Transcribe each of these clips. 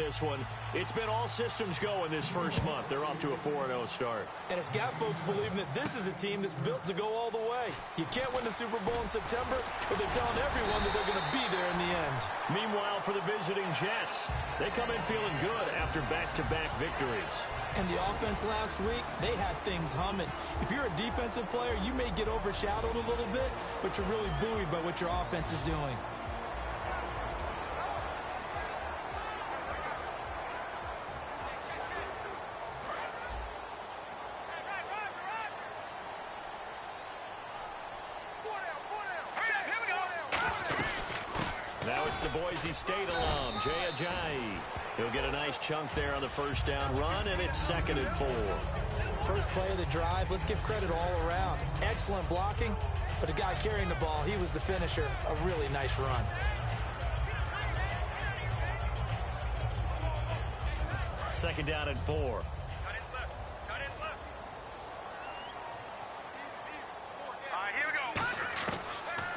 this one. It's been all systems go in this first month. They're off to a 4-0 start. And it's got folks believing that this is a team that's built to go all the way. You can't win the Super Bowl in September, but they're telling everyone that they're going to be there in the end. Meanwhile, for the visiting Jets, they come in feeling good after back-to-back victories. And the offense last week, they had things humming. If you're a defensive player, you may get overshadowed a little bit, but you're really buoyed by what your offense is doing. Now it's the Boise State alum, Jay Ajayi. He'll get a nice chunk there on the first down run, and it's 2nd and 4. First play of the drive, let's give credit all around. Excellent blocking, but the guy carrying the ball, he was the finisher. A really nice run. Second down and 4.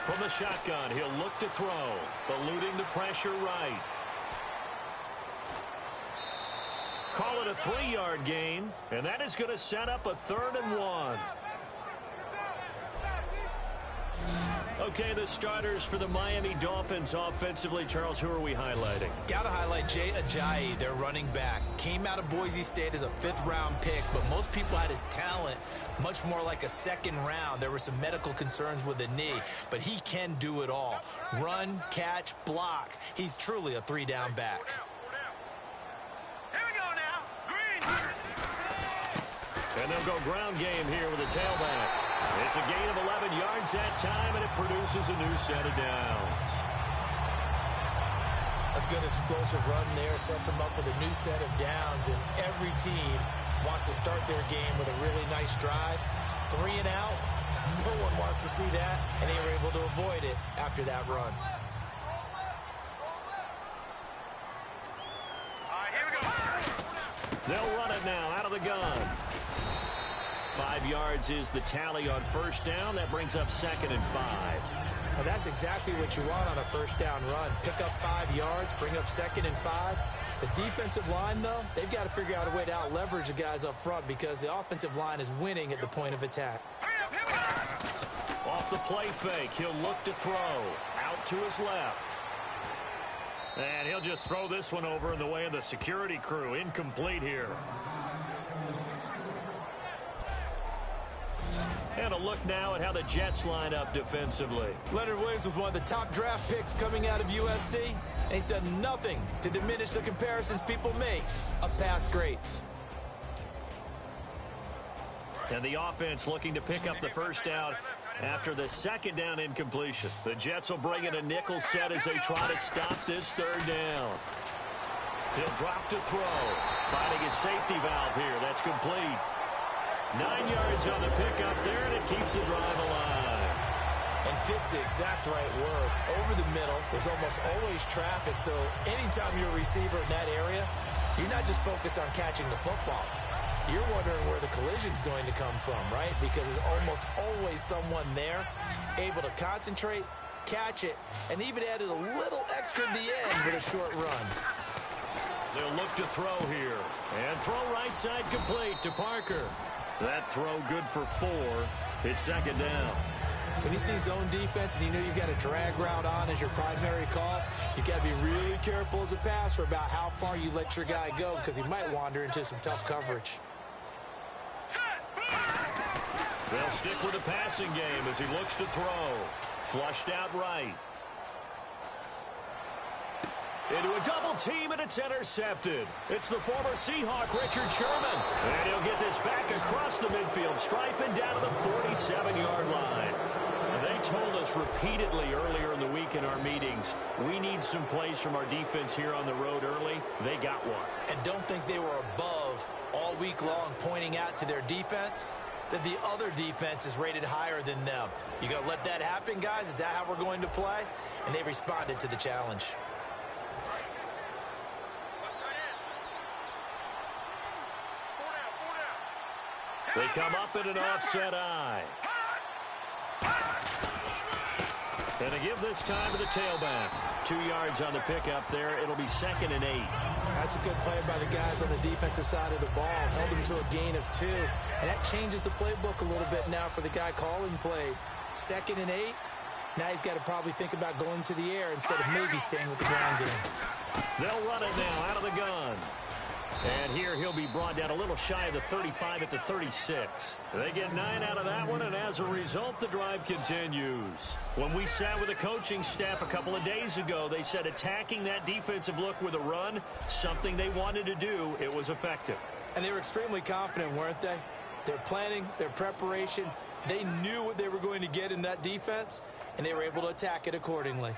From the shotgun, he'll look to throw, eluding the pressure right. Call it a 3-yard gain, and that is going to set up a 3rd and 1. Okay, the starters for the Miami Dolphins offensively. Charles, who are we highlighting? Got to highlight Jay Ajayi, their running back. Came out of Boise State as a 5th-round pick, but most people had his talent much more like a 2nd round. There were some medical concerns with the knee, but he can do it all. Run, catch, block. He's truly a 3-down back. And they'll go ground game here with a tailback. It's a gain of 11 yards that time, and it produces a new set of downs. A good explosive run there sets them up with a new set of downs, and every team wants to start their game with a really nice drive. 3 and out, no one wants to see that, and they were able to avoid it after that run. They'll run it now out of the gun. 5 yards is the tally on first down. That brings up 2nd and 5. Well, that's exactly what you want on a first down run. Pick up 5 yards, bring up 2nd and 5. The defensive line, though, they've got to figure out a way to out-leverage the guys up front because the offensive line is winning at the point of attack. Off the play fake, he'll look to throw. Out to his left. And he'll just throw this one over in the way of the security crew. Incomplete here. And a look now at how the Jets line up defensively. Leonard Williams was one of the top draft picks coming out of USC, and he's done nothing to diminish the comparisons people make of past greats. And the offense looking to pick up the first down after the 2nd down incompletion. The Jets will bring in a nickel set as they try to stop this 3rd down. He'll drop to throw. Finding his safety valve here. That's complete. 9 yards on the pickup there, and it keeps the drive alive. And fits the exact right word. Over the middle, there's almost always traffic, so anytime you're a receiver in that area, you're not just focused on catching the football. You're wondering where the collision's going to come from, right? Because there's almost always someone there able to concentrate, catch it, and even added a little extra at the end with a short run. They'll look to throw here. And throw right side complete to Parker. That throw good for 4. It's 2nd down. When you see zone defense and you know you've got a drag route on as your primary call, you've got to be really careful as a passer about how far you let your guy go because he might wander into some tough coverage. They'll stick with the passing game as he looks to throw. Flushed out right. Into a double team, and it's intercepted. It's the former Seahawk, Richard Sherman. And he'll get this back across the midfield stripe and down to the 47-yard line. They told us repeatedly earlier in the week in our meetings, we need some plays from our defense here on the road early. They got one. And don't think they were above all week long pointing out to their defense that the other defense is rated higher than them. You going to let that happen, guys? Is that how we're going to play? And they responded to the challenge. They come up in an offset eye. And they give this time to the tailback. 2 yards on the pickup there. It'll be 2nd and 8. That's That's a good play by the guys on the defensive side of the ball. Held him to a gain of 2. And that changes the playbook a little bit now for the guy calling plays. 2nd and 8. Now he's got to probably think about going to the air instead of maybe staying with the ground game. They'll run it now out of the gun. And here he'll be brought down a little shy of the 35 at the 36. They get 9 out of that one, and as a result, the drive continues. When we sat with the coaching staff a couple of days ago, they said attacking that defensive look with a run, something they wanted to do, it was effective. And they were extremely confident, weren't they? Their planning, their preparation, they knew what they were going to get in that defense, and they were able to attack it accordingly.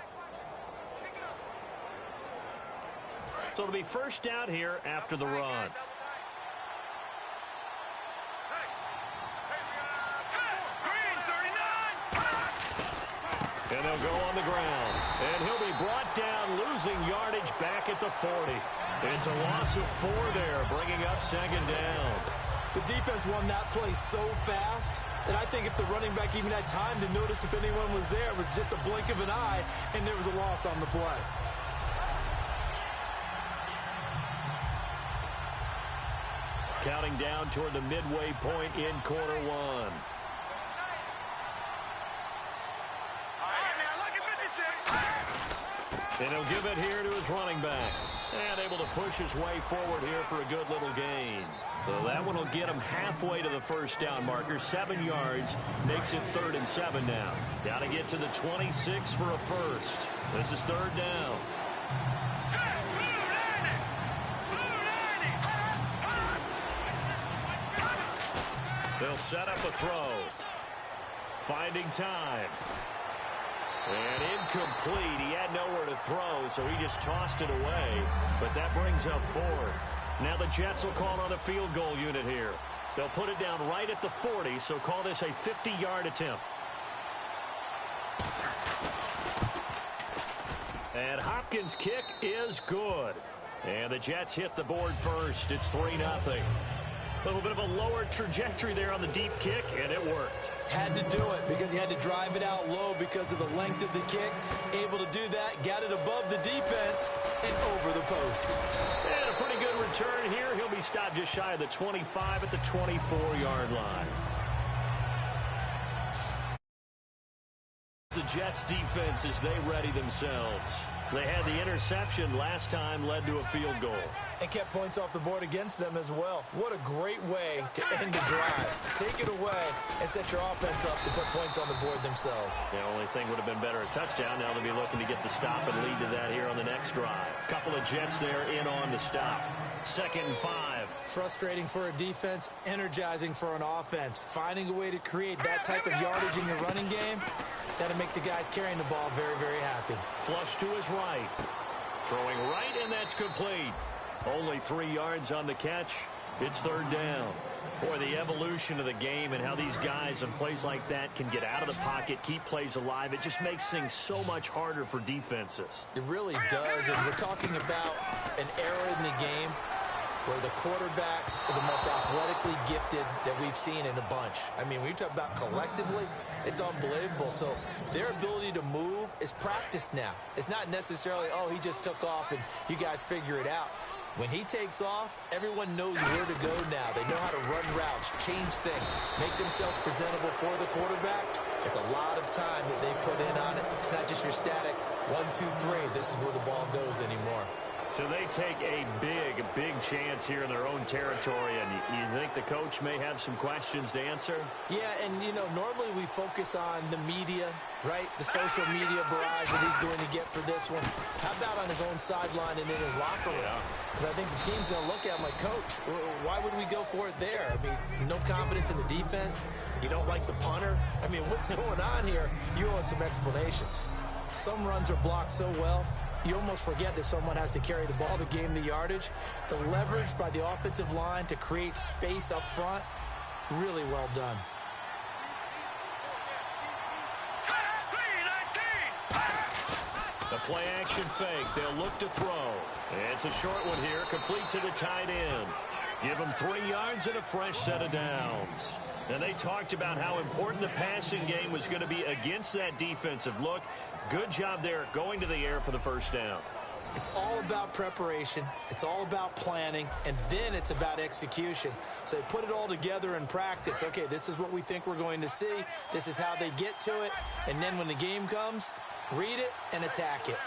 So it'll be first down here after the run. And they'll go on the ground. And he'll be brought down, losing yardage back at the 40. It's a loss of 4 there, bringing up 2nd down. The defense won that play so fast that I think if the running back even had time to notice if anyone was there, it was just a blink of an eye, and there was a loss on the play. Counting down toward the midway point in quarter 1. And he'll give it here to his running back. And able to push his way forward here for a good little gain. So that one will get him halfway to the first down marker. 7 yards makes it 3rd and 7 now. Got to get to the 26 for a first. This is 3rd down. They'll set up a throw. Finding time. And incomplete. He had nowhere to throw, so he just tossed it away. But that brings up 4th. Now the Jets will call on a field goal unit here. They'll put it down right at the 40, so call this a 50-yard attempt. And Hopkins' kick is good. And the Jets hit the board first. It's 3-0. A little bit of a lower trajectory there on the deep kick, and it worked. Had to do it because he had to drive it out low because of the length of the kick. Able to do that, got it above the defense and over the post. And a pretty good return here. He'll be stopped just shy of the 25 at the 24-yard line. The Jets defense as they ready themselves. They had the interception last time, led to a field goal. And kept points off the board against them as well. What a great way to end the drive. Take it away and set your offense up to put points on the board themselves. The only thing would have been better a touchdown. Now they'll be looking to get the stop and lead to that here on the next drive. Couple of Jets there in on the stop. 2nd and 5. Frustrating for a defense, energizing for an offense. Finding a way to create that type of yardage in your running game, that'll make the guys carrying the ball very, very happy. Flush to his right. Throwing right, and that's complete. Only 3 yards on the catch. It's 3rd down. Boy, the evolution of the game and how these guys in plays like that can get out of the pocket, keep plays alive, it just makes things so much harder for defenses. It really does, and we're talking about an era in the game where the quarterbacks are the most athletically gifted that we've seen in a bunch. I mean, when you talk about collectively, it's unbelievable. So their ability to move is practiced now. It's not necessarily, oh, he just took off and you guys figure it out. When he takes off, everyone knows where to go now. They know how to run routes, change things, make themselves presentable for the quarterback. It's a lot of time that they put in on it. It's not just your static 1, 2, 3. This is where the ball goes anymore. So they take a big chance here in their own territory, and you think the coach may have some questions to answer? Yeah, and, you know, normally we focus on the media, right? The social media barrage that he's going to get for this one. How about on his own sideline and in his locker room? Because I think the team's going to look at him like, Coach, why would we go for it there? I mean, no confidence in the defense. You don't like the punter. I mean, what's going on here? You owe us some explanations. Some runs are blocked so well, you almost forget that someone has to carry the ball to gain the yardage. The leverage by the offensive line to create space up front, really well done. The play action fake. They'll look to throw. It's a short one here, complete to the tight end. Give them 3 yards and a fresh set of downs. And they talked about how important the passing game was going to be against that defensive look. Good job there going to the air for the first down. It's all about preparation. It's all about planning, and then it's about execution. So they put it all together in practice. Okay, this is what we think we're going to see. This is how they get to it. And then when the game comes, read it and attack it.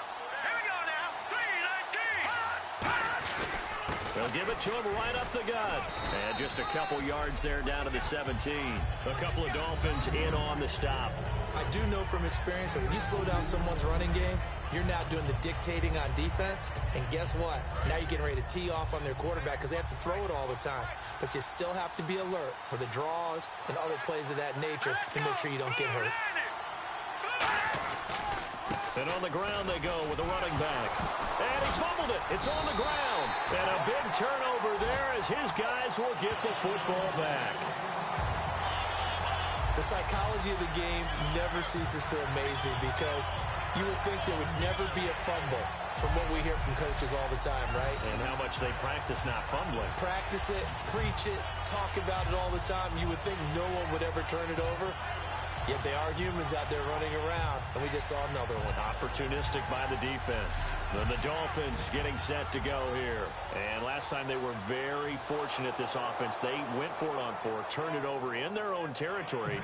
They'll give it to him right up the gut. And just a couple yards there down to the 17. A couple of Dolphins in on the stop. I do know from experience that when you slow down someone's running game, you're now doing the dictating on defense. And guess what? Now you're getting ready to tee off on their quarterback because they have to throw it all the time. But you still have to be alert for the draws and other plays of that nature to make sure you don't get hurt. And on the ground they go with the running back. And he fumbled it. It's on the ground. And a big turnover there as his guys will get the football back. The psychology of the game never ceases to amaze me because you would think there would never be a fumble from what we hear from coaches all the time, right? And how much they practice not fumbling. Practice it, preach it, talk about it all the time. You would think no one would ever turn it over. Yet they are humans out there running around, and we just saw another one. Opportunistic by the defense. Then the Dolphins getting set to go here. And last time they were very fortunate, this offense. They went for it on 4, turned it over in their own territory,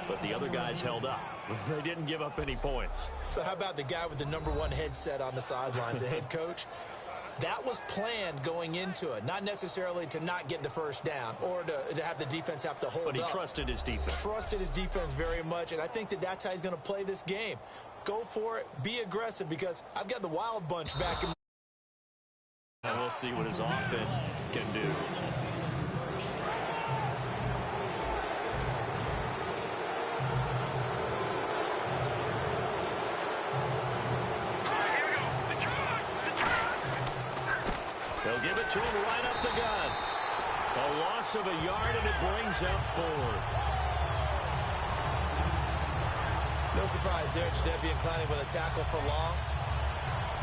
but the other guys held up. They didn't give up any points. So how about the guy with the #1 headset on the sidelines, the head coach? That was planned going into it, not necessarily to not get the first down or to have the defense have to hold up. But he trusted his defense. Trusted his defense very much, and I think that that's how he's going to play this game. Go for it. Be aggressive because I've got the wild bunch back in. And we'll see what his offense can do. They'll give it to him right up the gut. A loss of a yard, and it brings up 4th. No surprise there, Jadeveon Clowney with a tackle for loss.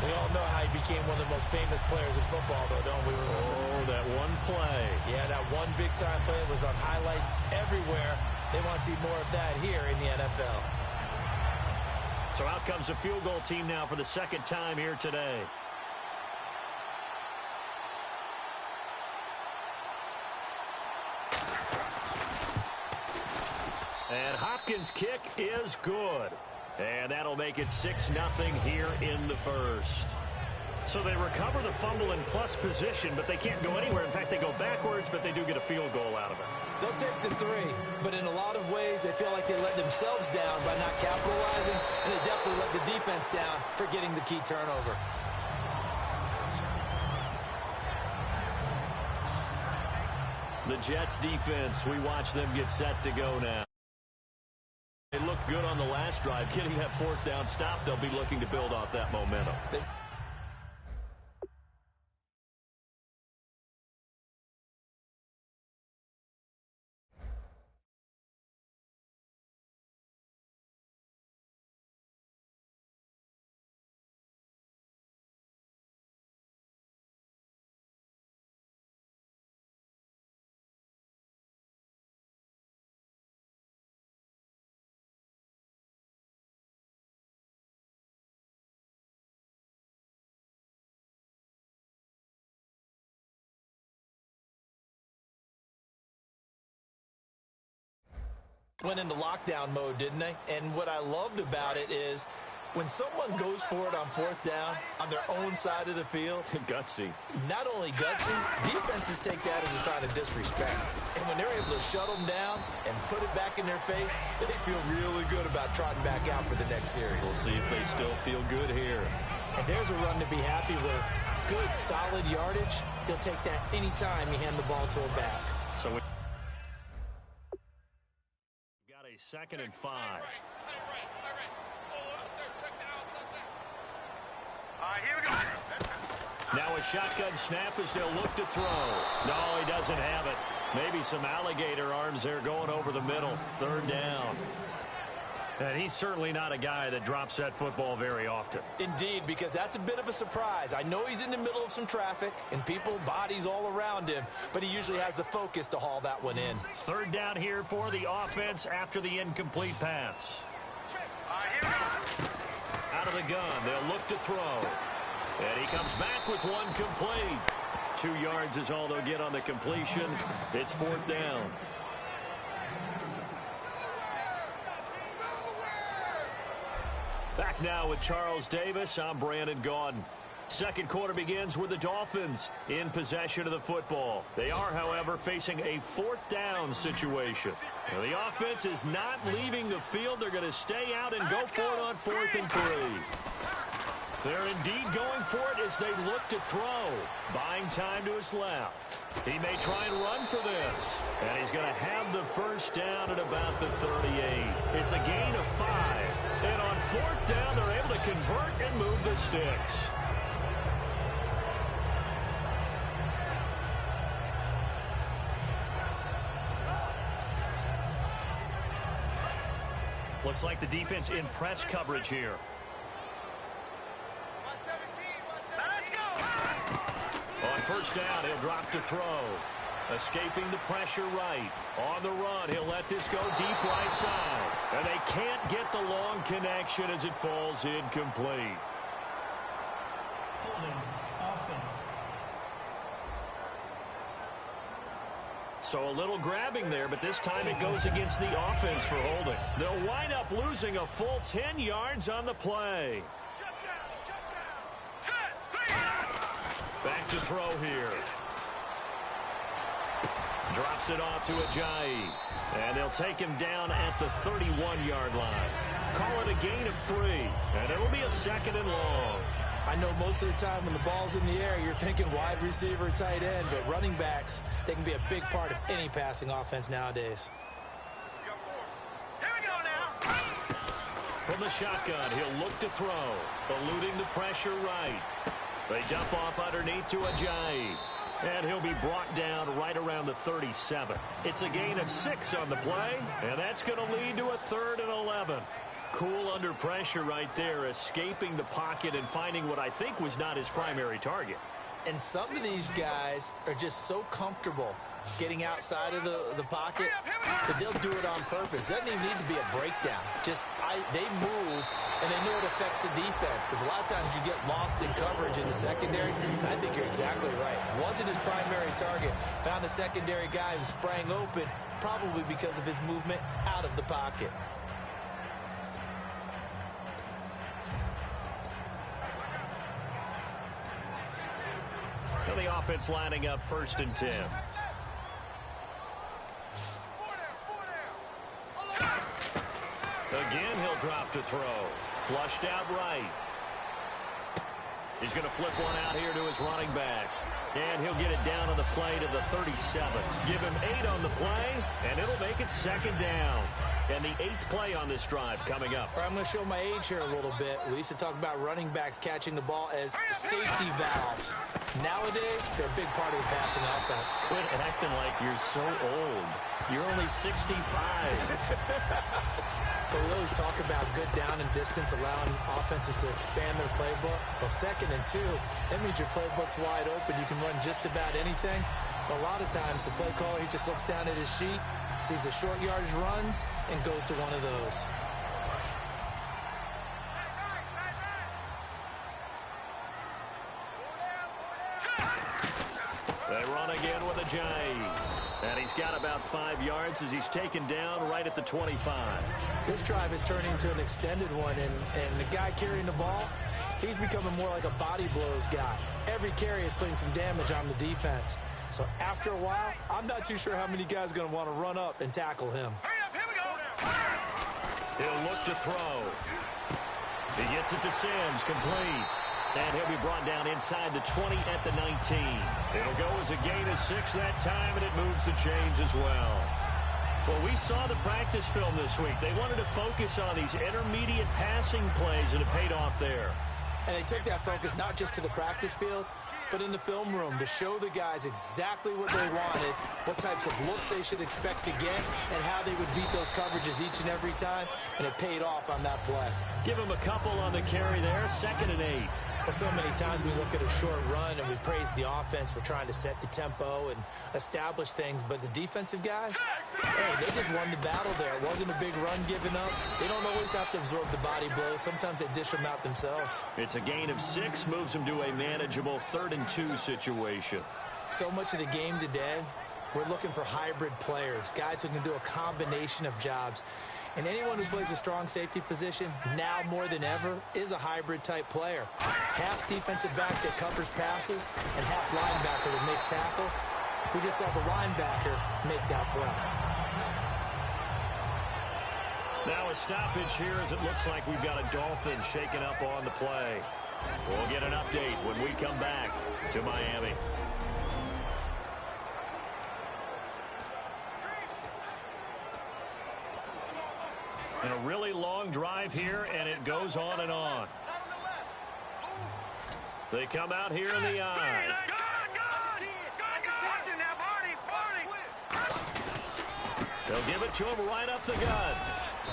We all know how he became one of the most famous players in football, though, don't we? Oh, that one play. Yeah, that one big-time play was on highlights everywhere. They want to see more of that here in the NFL. So out comes a field goal team now for the second time here today. And Hopkins' kick is good. And that'll make it 6-0 here in the first. So they recover the fumble in plus position, but they can't go anywhere. In fact, they go backwards, but they do get a field goal out of it. They'll take the 3, but in a lot of ways, they feel like they let themselves down by not capitalizing, and they definitely let the defense down for getting the key turnover. The Jets defense, we watch them get set to go now. They looked good on the last drive. Getting that 4th down stop, they'll be looking to build off that momentum. Went into lockdown mode, didn't they? And what I loved about it is when someone goes for it on 4th down on their own side of the field. Gutsy. Not only gutsy, defenses take that as a sign of disrespect. And when they're able to shut them down and put it back in their face, they feel really good about trotting back out for the next series. We'll see if they still feel good here. And there's a run to be happy with. Good, solid yardage. They'll take that anytime you hand the ball to a back. So we got a 2nd and 5. Here we go. Now a shotgun snap as they'll look to throw. No, he doesn't have it. Maybe some alligator arms there going over the middle. 3rd down. And he's certainly not a guy that drops that football very often. Indeed, because that's a bit of a surprise. I know he's in the middle of some traffic and people, bodies all around him, but he usually has the focus to haul that one in. 3rd down here for the offense after the incomplete pass. Here we go. Out of the gun, they'll look to throw. And he comes back with one complete. 2 yards is all they'll get on the completion. It's 4th down. Back now with Charles Davis. I'm Brandon Gaudin. Second quarter begins with the Dolphins in possession of the football. They are, however, facing a 4th down situation. Now, the offense is not leaving the field. They're going to stay out and go for it on 4th and 3. They're indeed going for it as they look to throw. Buying time to his left. He may try and run for this. And he's going to have the first down at about the 38. It's a gain of 5. And on 4th down, they're able to convert and move the sticks. Looks like the defense in press coverage here. Let's go. On first down, he'll drop to throw. Escaping the pressure right. On the run, he'll let this go deep right side. And they can't get the long connection as it falls incomplete. Holding offense. So a little grabbing there, but this time it goes against the offense for holding. They'll wind up losing a full 10 yards on the play. Back to throw here. Drops it off to Ajayi. And they'll take him down at the 31-yard line. Call it a gain of 3. And it'll be a 2nd and long. I know most of the time when the ball's in the air, you're thinking wide receiver, tight end, but running backs, they can be a big part of any passing offense nowadays. Here we go now. From the shotgun, he'll look to throw. Eluding the pressure right. They dump off underneath to Ajayi. And he'll be brought down right around the 37. It's a gain of 6 on the play, and that's going to lead to a 3rd and 11. Cool under pressure right there, escaping the pocket and finding what I think was not his primary target. And some of these guys are just so comfortable getting outside of the pocket that they'll do it on purpose. It doesn't even need to be a breakdown. They move, and they know it affects the defense, because a lot of times you get lost in coverage in the secondary, and I think you're exactly right. Wasn't his primary target. Found a secondary guy who sprang open, probably because of his movement out of the pocket. The offense lining up 1st and 10. Again, he'll drop to throw. Flushed out right. He's going to flip one out here to his running back. And he'll get it down on the play to the 37. Give him 8 on the play, and it'll make it 2nd down. And the 8th play on this drive coming up. I'm going to show my age here a little bit. We used to talk about running backs catching the ball as safety valves. Nowadays, they're a big part of the passing offense. Quit acting like you're so old. You're only 65. But we always talk about good down and distance, allowing offenses to expand their playbook. Well, 2nd and 2, that means your playbook's wide open. You can run just about anything. But a lot of times, the play caller, he just looks down at his sheet, sees the short yardage runs, and goes to one of those. They run again with Ajayi. And he's got about 5 yards as he's taken down right at the 25. This drive is turning into an extended one, and the guy carrying the ball, he's becoming more like a body blows guy. Every carry is putting some damage on the defense. So after a while, I'm not too sure how many guys are going to want to run up and tackle him. Hurry up, here we go. He'll look to throw. He gets it to Sims, complete. And he'll be brought down inside the 20 at the 19. It'll go as a gain of 6 that time, and it moves the chains as well. Well, we saw the practice film this week. They wanted to focus on these intermediate passing plays, and it paid off there. And they took that focus not just to the practice field, but in the film room to show the guys exactly what they wanted, what types of looks they should expect to get, and how they would beat those coverages each and every time, and it paid off on that play. Give him a couple on the carry there, 2nd and 8. Well, so many times we look at a short run and we praise the offense for trying to set the tempo and establish things, but the defensive guys, hey, they just won the battle there. It wasn't a big run given up. They don't always have to absorb the body blows. Sometimes they dish them out themselves. It's a gain of 6, moves them to a manageable 3rd and 2 situation. So much of the game today, we're looking for hybrid players, guys who can do a combination of jobs. And anyone who plays a strong safety position, now more than ever, is a hybrid-type player. Half defensive back that covers passes and half linebacker that makes tackles. We just saw the linebacker make that play. Now a stoppage here as it looks like we've got a Dolphins shaking up on the play. We'll get an update when we come back to Miami. And a really long drive here, and it goes on and on. They come out here in the eye. They'll give it to him right up the gut.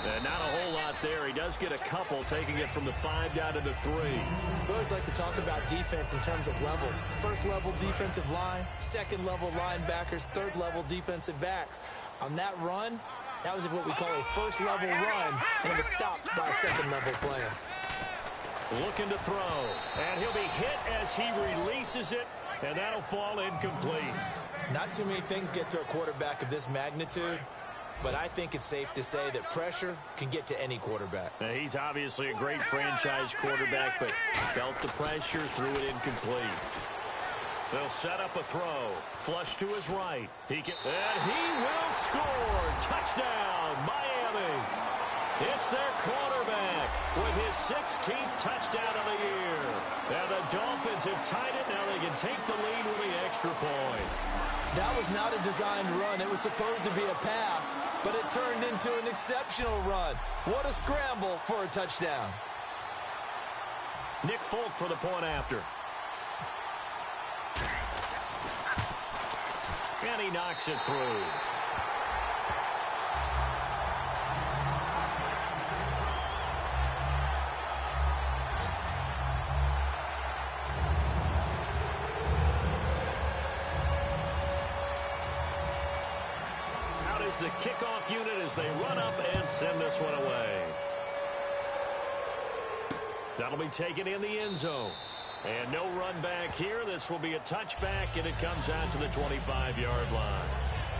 And not a whole lot there. He does get a couple, taking it from the 5 down to the 3. We always like to talk about defense in terms of levels. First level defensive line, second level linebackers, third level defensive backs. On that run, that was what we call a first level run, and it was stopped by a second level player. Looking to throw, and he'll be hit as he releases it, and that'll fall incomplete. Not too many things get to a quarterback of this magnitude, but I think it's safe to say that pressure can get to any quarterback. Now, he's obviously a great franchise quarterback, but felt the pressure, threw it incomplete. They'll set up a throw. Flush to his right. And he will score. Touchdown, Miami. It's their quarterback with his 16th touchdown of the year. And the Dolphins have tied it. Now they can take the lead with the extra point. That was not a designed run. It was supposed to be a pass, but it turned into an exceptional run. What a scramble for a touchdown. Nick Folk for the point after. And he knocks it through. Out is the kickoff unit as they run up and send this one away. That'll be taken in the end zone. And no run back here. This will be a touchback, and it comes out to the 25-yard line.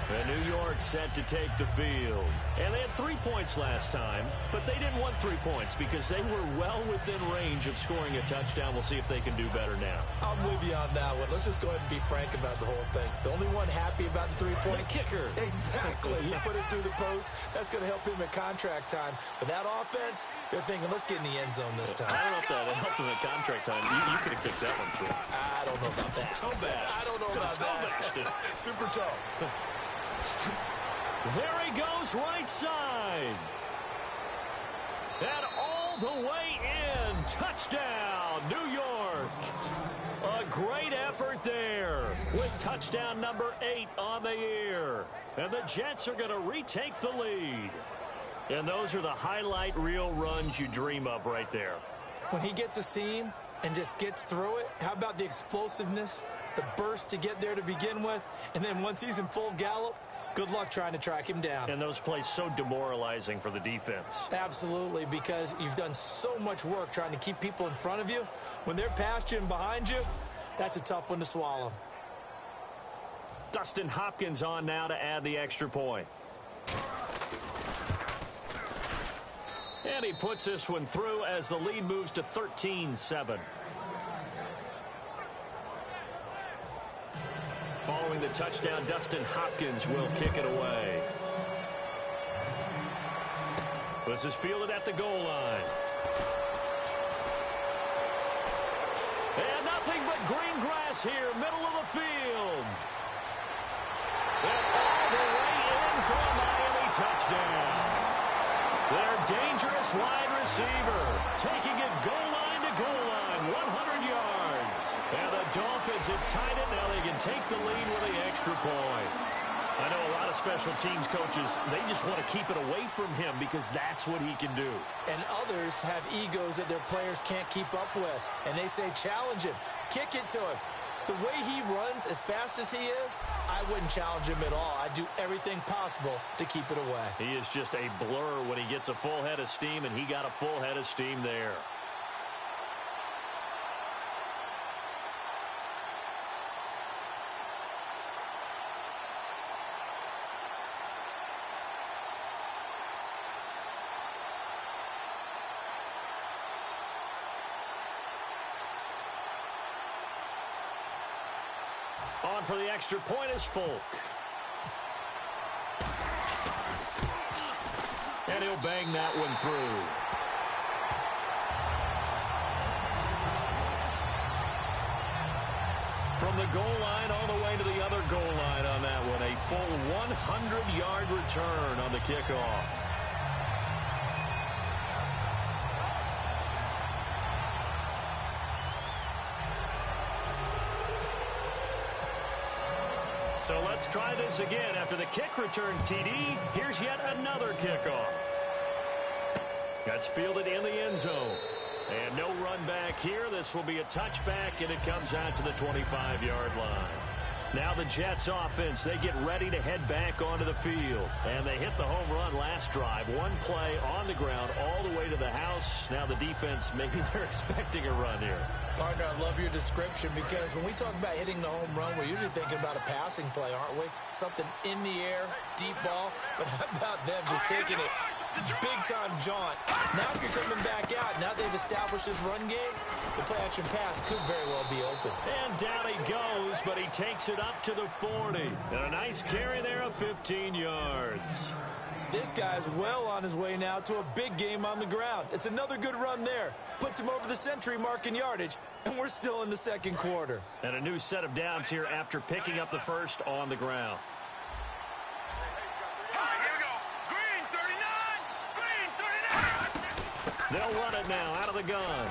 And New York set to take the field. And they had 3 points last time, but they didn't want 3 points because they were well within range of scoring a touchdown. We'll see if they can do better now. I'm with you on that one. Let's just go ahead and be frank about the whole thing. The only one happy about the three-point kicker. Exactly. He put it through the post. That's going to help him at contract time. But that offense, they're thinking, let's get in the end zone this time. I don't know if that helped him at contract time. You could have kicked that one through. I don't know about that. Toe bash. I don't know about that. Super toe. There he goes, right side. And all the way in. Touchdown, New York. A great effort there with touchdown number 8 on the year. And the Jets are going to retake the lead. And those are the highlight reel runs you dream of right there. When he gets a seam and just gets through it, how about the explosiveness, the burst to get there to begin with, and then once he's in full gallop, good luck trying to track him down. And those plays so demoralizing for the defense. Absolutely, because you've done so much work trying to keep people in front of you. When they're past you and behind you, that's a tough one to swallow. Dustin Hopkins on now to add the extra point. And he puts this one through as the lead moves to 13-7. Following the touchdown, Dustin Hopkins will kick it away. This is fielded at the goal line. And nothing but green grass here, middle of the field. And all the way in for a Miami touchdown. Their dangerous wide receiver taking it goal line to goal line, 100 yards. And the Dolphins have tied it. Now they can take the lead with the extra point. I know a lot of special teams coaches, they just want to keep it away from him because that's what he can do. And others have egos that their players can't keep up with. And they say, challenge him, kick it to him. The way he runs as fast as he is, I wouldn't challenge him at all. I'd do everything possible to keep it away. He is just a blur when he gets a full head of steam, and he got a full head of steam there. On for the extra point is Folk. And he'll bang that one through. From the goal line all the way to the other goal line on that one. A full 100-yard return on the kickoff. So let's try this again. After the kick return TD, here's yet another kickoff. That's fielded in the end zone. And no run back here. This will be a touchback, and it comes out to the 25-yard line. Now the Jets offense, they get ready to head back onto the field. And they hit the home run last drive. One play on the ground all the way to the house. Now the defense, maybe they're expecting a run here. Partner, I love your description because when we talk about hitting the home run, we're usually thinking about a passing play, aren't we? Something in the air, deep ball. But how about them just taking it big-time jaunt? Now if you're coming back out, now they've established this run game, the play-action pass could very well be open. And down he goes, but he takes it up to the 40. And a nice carry there of 15 yards. This guy's well on his way now to a big game on the ground. It's another good run there. Puts him over the century mark in yardage, and we're still in the second quarter. And a new set of downs here after picking up the first on the ground. Here we go. Green 39. Green 39. They'll run it now out of the gun.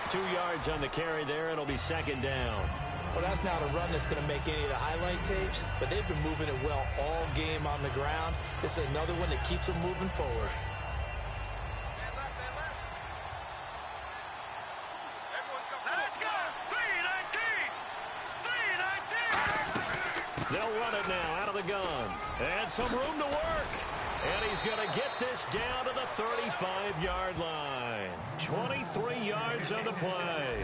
2 yards on the carry there. It'll be second down. Well, that's not a run that's going to make any of the highlight tapes, but they've been moving it well all game on the ground. This is another one that keeps them moving forward. Let's go. 319. 319. They'll run it now out of the gun. And some room to work. And he's going to get this down to the 35-yard line. 23 yards on the play.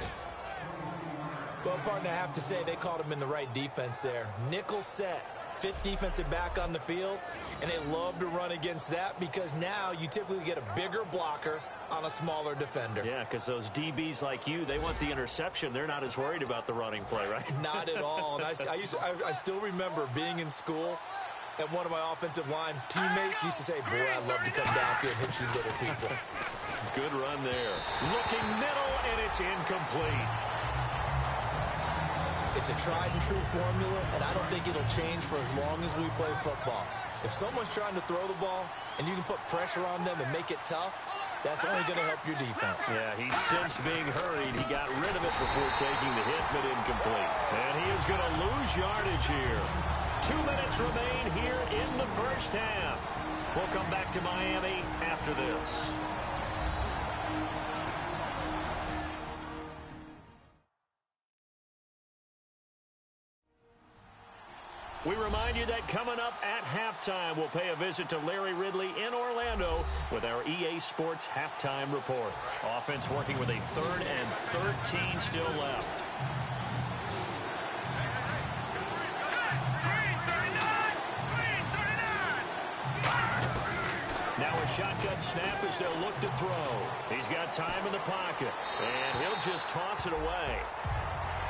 Well, partner, I have to say they called him in the right defense there. Nickel set, fifth defensive back on the field, and they love to run against that because now you typically get a bigger blocker on a smaller defender. Yeah, because those DBs like you, they want the interception. They're not as worried about the running play, right? Not at all. And I still remember being in school, and one of my offensive line teammates used to say, boy, I'd love to come downfield and hit you little people. Good run there. Looking middle, and it's incomplete. It's a tried-and-true formula, and I don't think it'll change for as long as we play football. If someone's trying to throw the ball and you can put pressure on them and make it tough, that's only going to help your defense. Yeah, he's since being hurried. He got rid of it before taking the hit, but incomplete. And he is going to lose yardage here. 2 minutes remain here in the first half. We'll come back to Miami after this. We remind you that coming up at halftime, we'll pay a visit to Larry Ridley in Orlando with our EA Sports Halftime Report. Offense working with a 3rd and 13 still left. Green 39. Green 39. Now a shotgun snap as they'll look to throw. He's got time in the pocket, and he'll just toss it away.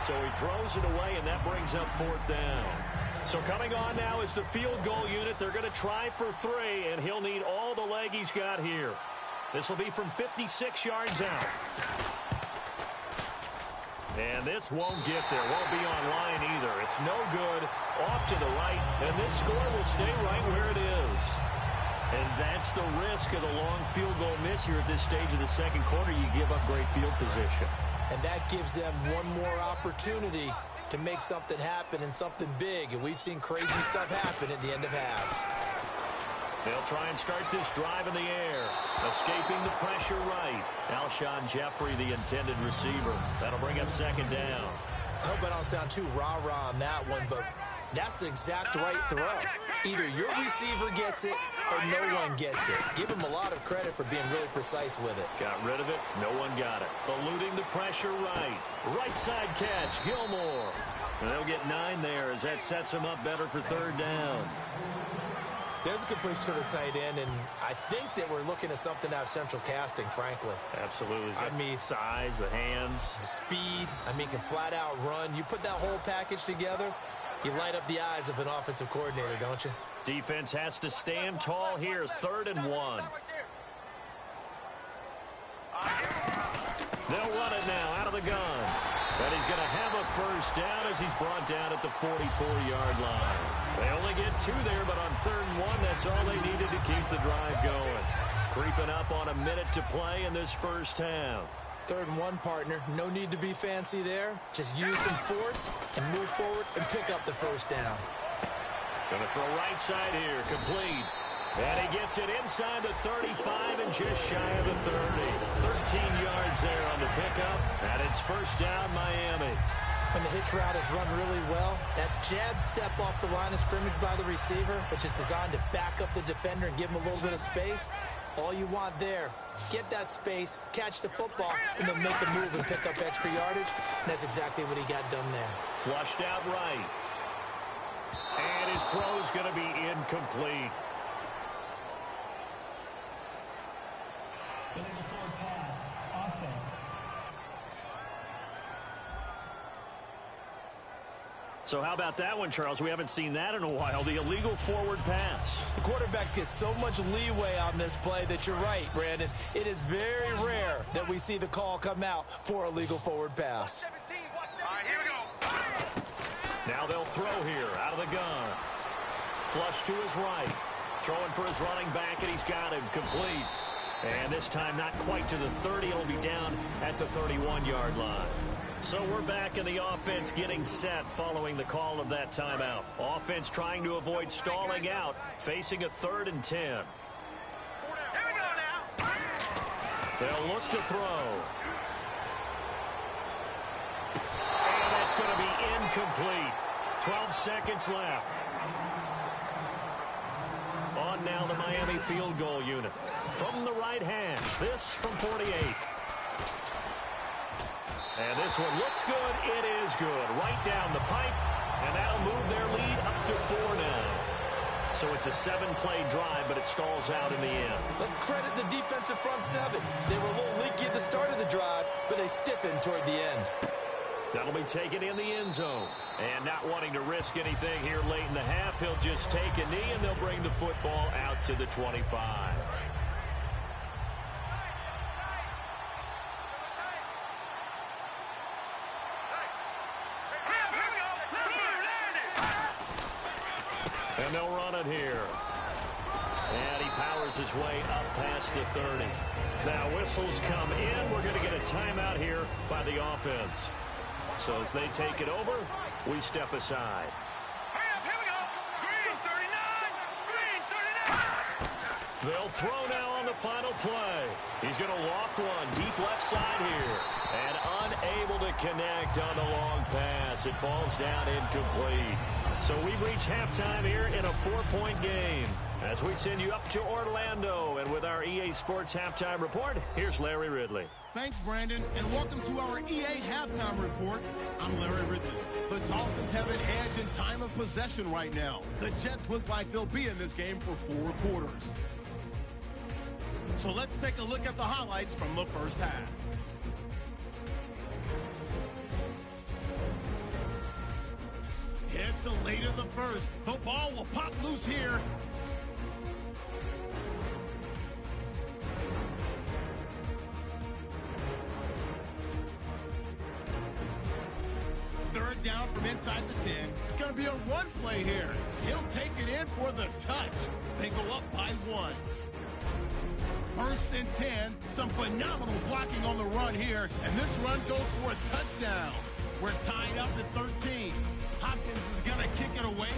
So he throws it away, and that brings up 4th down. So coming on now is the field goal unit. They're going to try for 3, and he'll need all the leg he's got here. This will be from 56 yards out. And this won't get there. Won't be on line either. It's no good. Off to the right, and this score will stay right where it is. And that's the risk of the long field goal miss here at this stage of the second quarter. You give up great field position. And that gives them one more opportunity to make something happen and something big. And we've seen crazy stuff happen at the end of halves. They'll try and start this drive in the air. Escaping the pressure right. Alshon Jeffrey, the intended receiver. That'll bring up second down. I hope I don't sound too rah-rah on that one, but that's the exact right throw. Either your receiver gets it or no one gets it. Give him a lot of credit for being really precise with it. Got rid of it. No one got it. Eluding the pressure right. Right side catch, Gilmore. And they'll get 9 there as that sets him up better for third down. There's a completion to the tight end, and I think that we're looking at something out of central casting, frankly. Absolutely. I mean, size, the hands. the speed. I mean, can flat out run. You put that whole package together, you light up the eyes of an offensive coordinator, don't you? Defense has to stand tall here. 3rd and 1. They'll run it now out of the gun. And he's going to have a first down as he's brought down at the 44-yard line. They only get 2 there, but on 3rd and 1, that's all they needed to keep the drive going. Creeping up on a minute to play in this first half. 3rd and 1, partner. No need to be fancy there. Just use some force and move forward and pick up the first down. Going to throw right side here, complete. And he gets it inside the 35 and just shy of the 30. 13 yards there on the pickup, and it's first down Miami. When the hitch route is run really well, that jab step off the line of scrimmage by the receiver, which is designed to back up the defender and give him a little bit of space, all you want there, get that space, catch the football, and then make a move and pick up extra yardage. And that's exactly what he got done there. Flushed out right. And his throw's going to be incomplete. Illegal forward pass, offense. So how about that one, Charles? We haven't seen that in a while. The illegal forward pass. The quarterbacks get so much leeway on this play that you're right, Brandon. It is very rare that we see the call come out for a legal forward pass. All right, here we go. Now they'll throw here out of the gun. Flush to his right. Throwing for his running back, and he's got him complete. And this time not quite to the 30. It'll be down at the 31-yard line. So we're back in the offense getting set following the call of that timeout. Offense trying to avoid stalling out, facing a 3rd and 10. Here we go now. They'll look to throw. And that's going to be incomplete. 12 seconds left. On now the Miami field goal unit. From the right hash, this from 48. And this one looks good. It is good. Right down the pipe. And that'll move their lead up to 4 now. So it's a 7-play drive, but it stalls out in the end. Let's credit the defensive front 7. They were a little leaky at the start of the drive, but they stiffened toward the end. That'll be taken in the end zone. And not wanting to risk anything here late in the half, he'll just take a knee, and they'll bring the football out to the 25. And they'll run it here. And he powers his way up past the 30. Now whistles come in. We're going to get a timeout here by the offense. So as they take it over, we step aside. Hurry up, here we go. Green 39. Green 39. They'll throw now on the final play. He's going to loft one deep left side here. And unable to connect on the long pass. It falls down incomplete. So we've reached halftime here in a 4-point game. As we send you up to Orlando, and with our EA Sports Halftime Report, here's Larry Ridley. Thanks, Brandon, and welcome to our EA Halftime Report. I'm Larry Ridley. The Dolphins have an edge in time of possession right now. The Jets look like they'll be in this game for 4 quarters. So let's take a look at the highlights from the first half. Head to late in the first. The ball will pop loose here. Third down from inside the 10. It's going to be a run play here. He'll take it in for the touch. They go up by 1. First and 10. Some phenomenal blocking on the run here. And this run goes for a touchdown. We're tied up at 13. Hopkins is going to kick it away,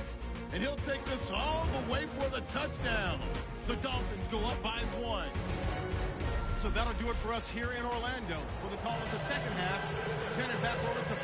and he'll take this all the way for the touchdown. The Dolphins go up by 1. So that'll do it for us here in Orlando. For the call of the second half, send it back over to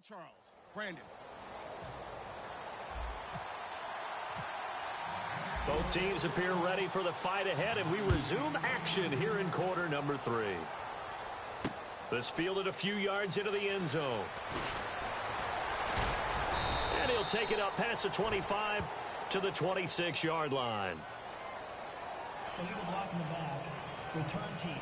Charles. Brandon. Both teams appear ready for the fight ahead, and we resume action here in quarter number 3. This fielded a few yards into the end zone. And he'll take it up past the 25 to the 26-yard line. Illegal block in the back. Return team.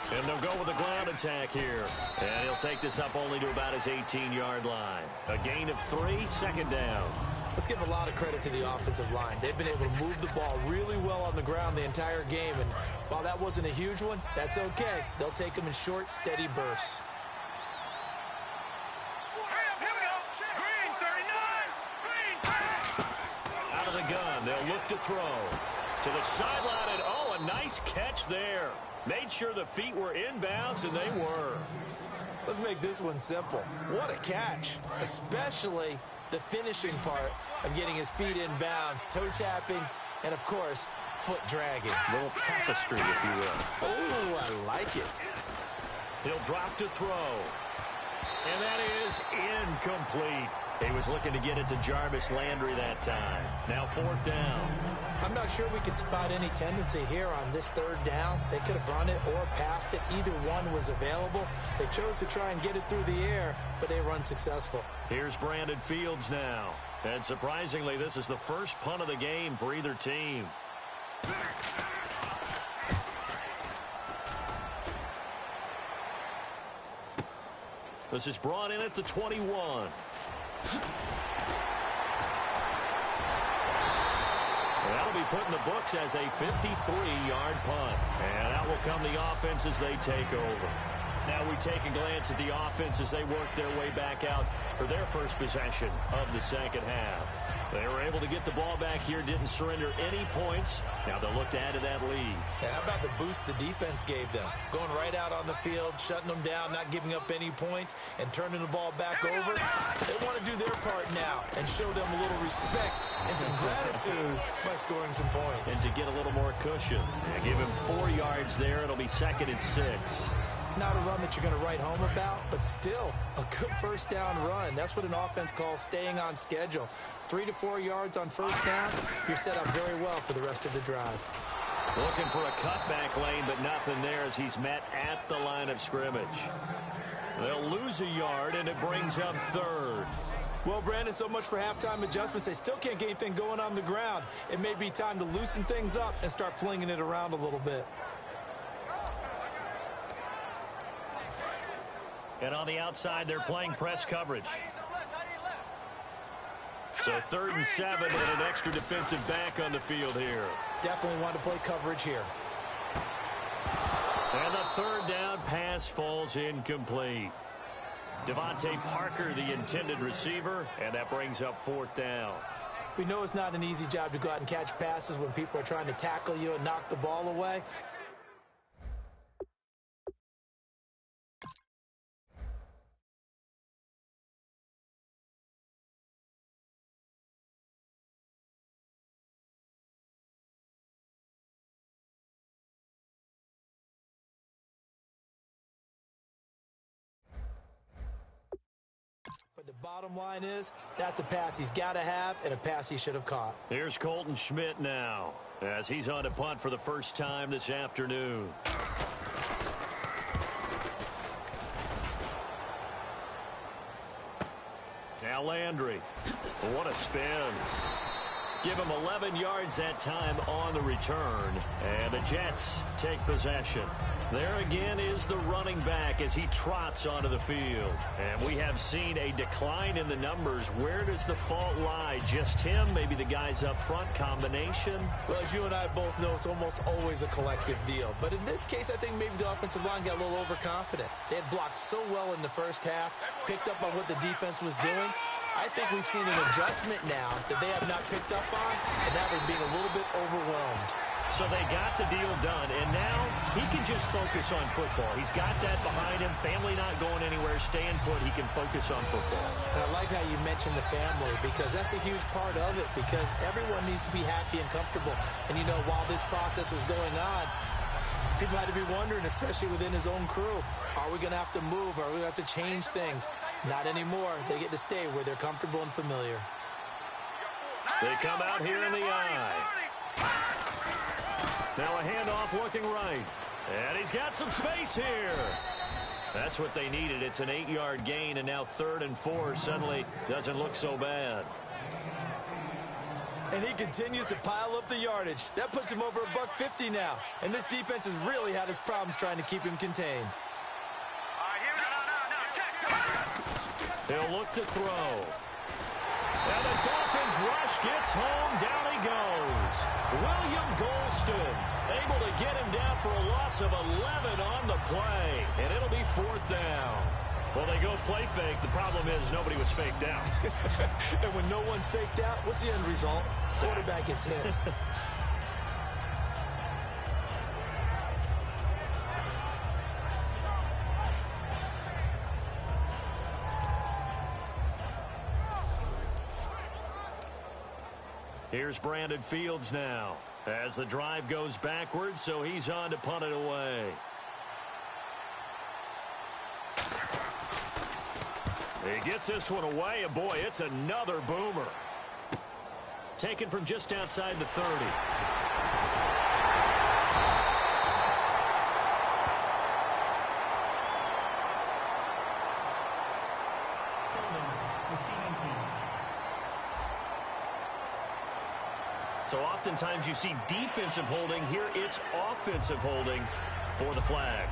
And they'll go with the ground attack here. And he'll take this up only to about his 18-yard line. A gain of 3, second down. Let's give a lot of credit to the offensive line. They've been able to move the ball really well on the ground the entire game. And while that wasn't a huge one, that's okay. They'll take them in short, steady bursts. Out of the gun, they'll look to throw. To the sideline, and oh, a nice catch there. Made sure the feet were inbounds, and they were. Let's make this one simple. What a catch, especially the finishing part of getting his feet in bounds, toe tapping, and, of course, foot dragging. A little tapestry, if you will. Oh, I like it. He'll drop to throw. And that is incomplete. He was looking to get it to Jarvis Landry that time. Now 4th down. I'm not sure we could spot any tendency here on this 3rd down. They could have run it or passed it. Either one was available. They chose to try and get it through the air, but they were unsuccessful. Here's Brandon Fields now. And surprisingly, this is the first punt of the game for either team. This is brought in at the 21. That'll be put in the books as a 53-yard punt. And that will come the offense as they take over. Now we take a glance at the offense as they work their way back out for their first possession of the second half. They were able to get the ball back here, didn't surrender any points. Now they'll look to add to that lead. Yeah, how about the boost the defense gave them? Going right out on the field, shutting them down, not giving up any points, and turning the ball back over. They want to do their part now and show them a little respect and some gratitude by scoring some points. And to get a little more cushion. Yeah, give him 4 yards there. It'll be 2nd and 6. Not a run that you're going to write home about, but still a good first down run. That's what an offense calls staying on schedule. 3 to 4 yards on first down, you're set up very well for the rest of the drive. Looking for a cutback lane, but nothing there as he's met at the line of scrimmage. They'll lose a yard, and it brings up 3rd. Well, Brandon, so much for halftime adjustments. They still can't get anything going on the ground. It may be time to loosen things up and start flinging it around a little bit. And on the outside, they're playing press coverage. So 3rd and 7 and an extra defensive back on the field here. Definitely want to play coverage here. And the 3rd down pass falls incomplete. Devontae Parker, the intended receiver, and that brings up 4th down. We know it's not an easy job to go out and catch passes when people are trying to tackle you and knock the ball away. But the bottom line is, that's a pass he's got to have and a pass he should have caught. Here's Colton Schmidt now, as he's on to punt for the first time this afternoon. Now Landry. What a spin. Give him 11 yards that time on the return. And the Jets take possession. There again is the running back as he trots onto the field. And we have seen a decline in the numbers. Where does the fault lie? Just him? Maybe the guys up front? Combination? Well, as you and I both know, it's almost always a collective deal. But in this case, I think maybe the offensive line got a little overconfident. They had blocked so well in the first half, picked up on what the defense was doing. I think we've seen an adjustment now that they have not picked up on, and now they're being a little bit overwhelmed. So they got the deal done, and now he can just focus on football. He's got that behind him. Family not going anywhere, staying put. He can focus on football. And I like how you mentioned the family, because that's a huge part of it, because everyone needs to be happy and comfortable. And, you know, while this process was going on, people had to be wondering, especially within his own crew, are we going to have to move? Are we going to have to change things? Not anymore. They get to stay where they're comfortable and familiar. They come out here in the eye. Now a handoff looking right. And he's got some space here. That's what they needed. It's an 8-yard gain, and now 3rd and 4 suddenly doesn't look so bad. And he continues to pile up the yardage. That puts him over $150 now. And this defense has really had its problems trying to keep him contained. He'll look to throw. And the Dolphins rush gets home. Down he goes. William Golston able to get him down for a loss of 11 on the play. And it'll be 4th down. Well, they go play fake. The problem is nobody was faked out. And when no one's faked out, what's the end result? Quarterback gets hit. Here's Brandon Fields now as the drive goes backwards, so he's on to punt it away. He gets this one away, and boy, it's another boomer. Taken from just outside the 30. Receiving team. So oftentimes you see defensive holding. Here it's offensive holding for the flag.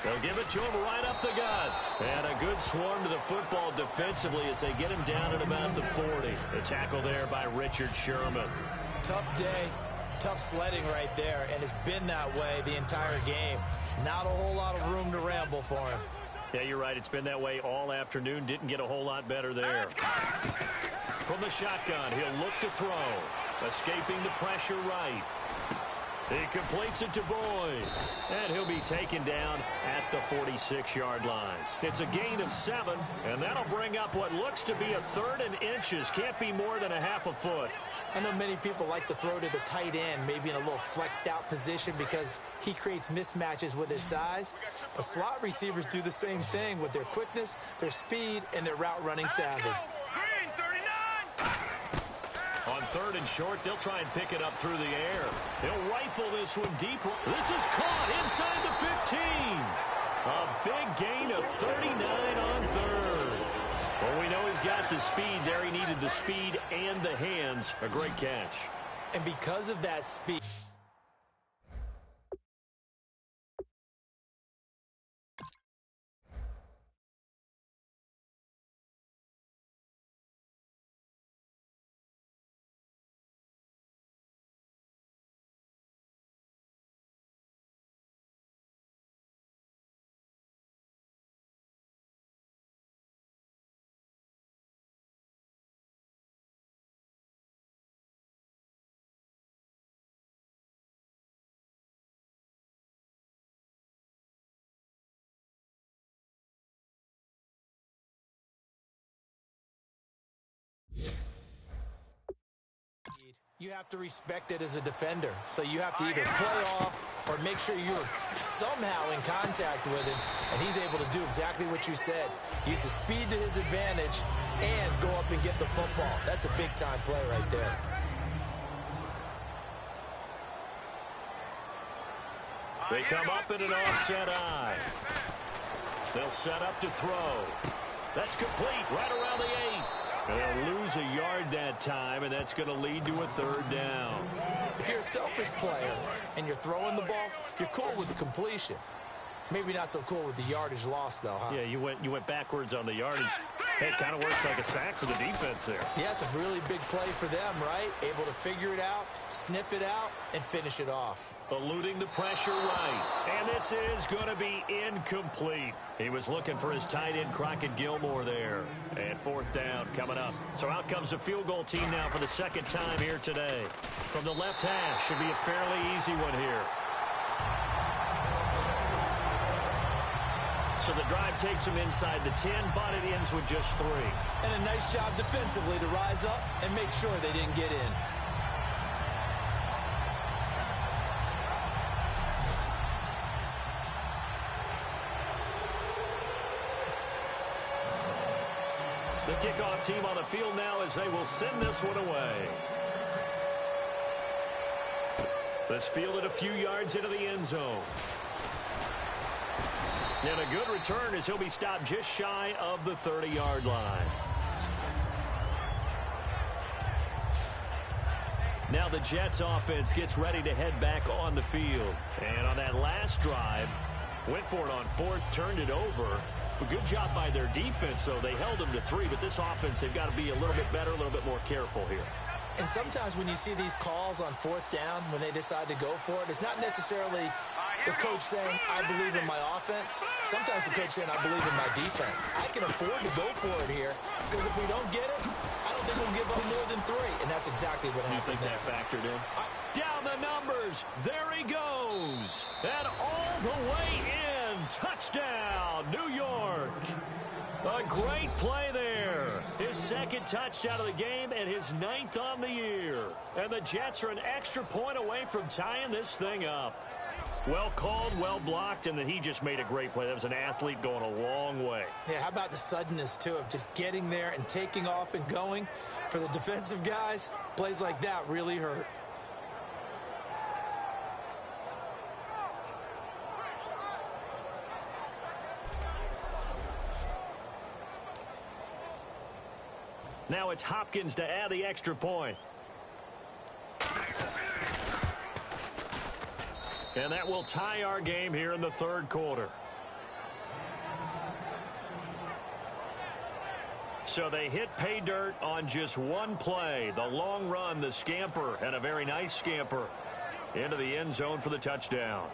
They'll give it to him right up the gut. And a good swarm to the football defensively as they get him down at about the 40. The tackle there by Richard Sherman. Tough day, tough sledding right there, and it's been that way the entire game. Not a whole lot of room to ramble for him. Yeah, you're right. It's been that way all afternoon. Didn't get a whole lot better there. From the shotgun, he'll look to throw. Escaping the pressure right. He completes it to Boyd. And he'll be taken down at the 46-yard line. It's a gain of 7, and that'll bring up what looks to be a 3rd and inches. Can't be more than a half a foot. I know many people like to throw to the tight end, maybe in a little flexed out position because he creates mismatches with his size. But slot receivers do the same thing with their quickness, their speed, and their route running savvy. Green, 39. On 3rd and short, they'll try and pick it up through the air. He'll rifle this one deep. This is caught inside the 15. A big gain of 39 on 3rd. Well, we know he's got the speed there. He needed the speed and the hands. A great catch. And because of that speed... You have to respect it as a defender. So you have to either play off or make sure you're somehow in contact with him. And he's able to do exactly what you said. Use the speed to his advantage and go up and get the football. That's a big-time play right there. They come up in an offset eye. They'll set up to throw. That's complete right around the 8. They'll lose a yard that time, and that's going to lead to a 3rd down. If you're a selfish player and you're throwing the ball, you're cool with the completion. Maybe not so cool with the yardage loss, though, huh? Yeah, you went backwards on the yardage. Hey, it kind of works like a sack for the defense there. Yeah, it's a really big play for them, right? Able to figure it out, sniff it out, and finish it off. Eluding the pressure right. And this is going to be incomplete. He was looking for his tight end, Crockett Gilmore, there. And fourth down coming up. So out comes a field goal team now for the second time here today. From the left hash, should be a fairly easy one here. So the drive takes him inside the 10, but it ends with just 3. And a nice job defensively to rise up and make sure they didn't get in. The kickoff team on the field now as they will send this one away. This fielded a few yards into the end zone. And a good return as he'll be stopped just shy of the 30-yard line. Now the Jets offense gets ready to head back on the field. And on that last drive, went for it on fourth, turned it over. A good job by their defense, though. They held them to 3, but this offense, they've got to be a little bit better, a little bit more careful here. And sometimes when you see these calls on fourth down, when they decide to go for it, it's not necessarily the coach saying, I believe in my offense. Sometimes the coach saying, I believe in my defense. I can afford to go for it here because if we don't get it, I don't think we'll give up more than 3. And that's exactly what happened. You think that factored in? Down the numbers. There he goes. And all the way in. Touchdown, New York. A great play there. His second touchdown of the game and his 9th on the year. And the Jets are an extra point away from tying this thing up. Well called, well blocked, and then he just made a great play. That was an athlete going a long way. Yeah, how about the suddenness, too, of just getting there and taking off and going? For the defensive guys, plays like that really hurt. Now it's Hopkins to add the extra point. And that will tie our game here in the third quarter. So they hit pay dirt on just one play. The long run, the scamper, and a very nice scamper into the end zone for the touchdown.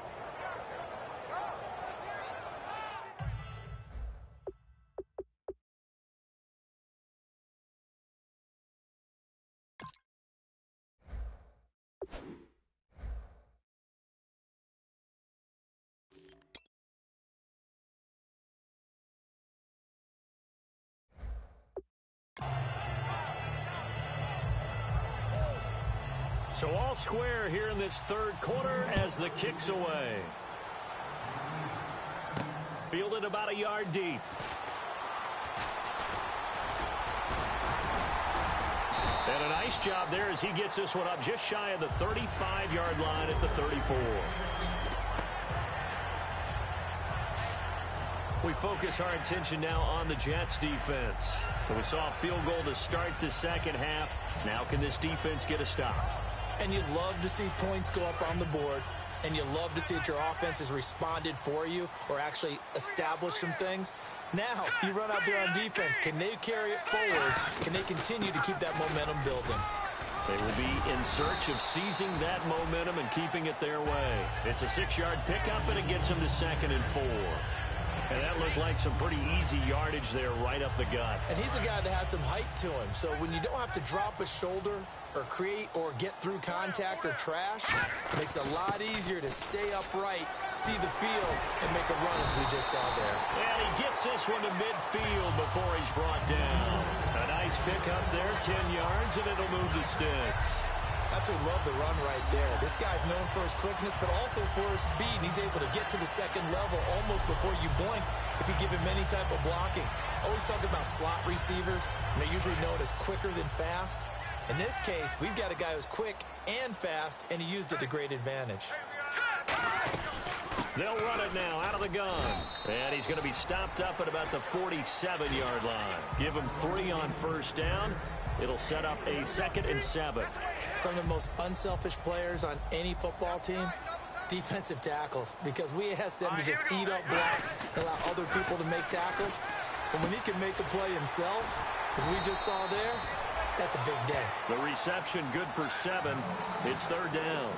So all square here in this third quarter as the kick's away. Fielded about a yard deep. And a nice job there as he gets this one up just shy of the 35-yard line at the 34. We focus our attention now on the Jets defense. We saw a field goal to start the second half. Now can this defense get a stop? And you love to see points go up on the board, and you love to see that your offense has responded for you or actually established some things. Now, you run out there on defense. Can they carry it forward? Can they continue to keep that momentum building? They will be in search of seizing that momentum and keeping it their way. It's a 6-yard pickup, and it gets them to 2nd and 4. And that looked like some pretty easy yardage there right up the gut. And he's a guy that has some height to him. So when you don't have to drop a shoulder or create or get through contact or trash, it makes it a lot easier to stay upright, see the field, and make a run as we just saw there. And he gets this one to midfield before he's brought down. A nice pickup there, 10 yards, and it'll move the sticks. Absolutely love the run right there. This guy's known for his quickness, but also for his speed. He's able to get to the second level almost before you blink if you give him any type of blocking. Always talk about slot receivers, and they're usually known as quicker than fast. In this case, we've got a guy who's quick and fast, and he used it to great advantage. They'll run it now out of the gun. And he's going to be stopped up at about the 47-yard line. Give him 3 on first down. It'll set up a 2nd and 7. Some of the most unselfish players on any football team, Defensive tackles, because we asked them to just eat up blocks, allow other people to make tackles. But when he can make a play himself, as we just saw there, that's a big day. The reception good for 7. It's 3rd down.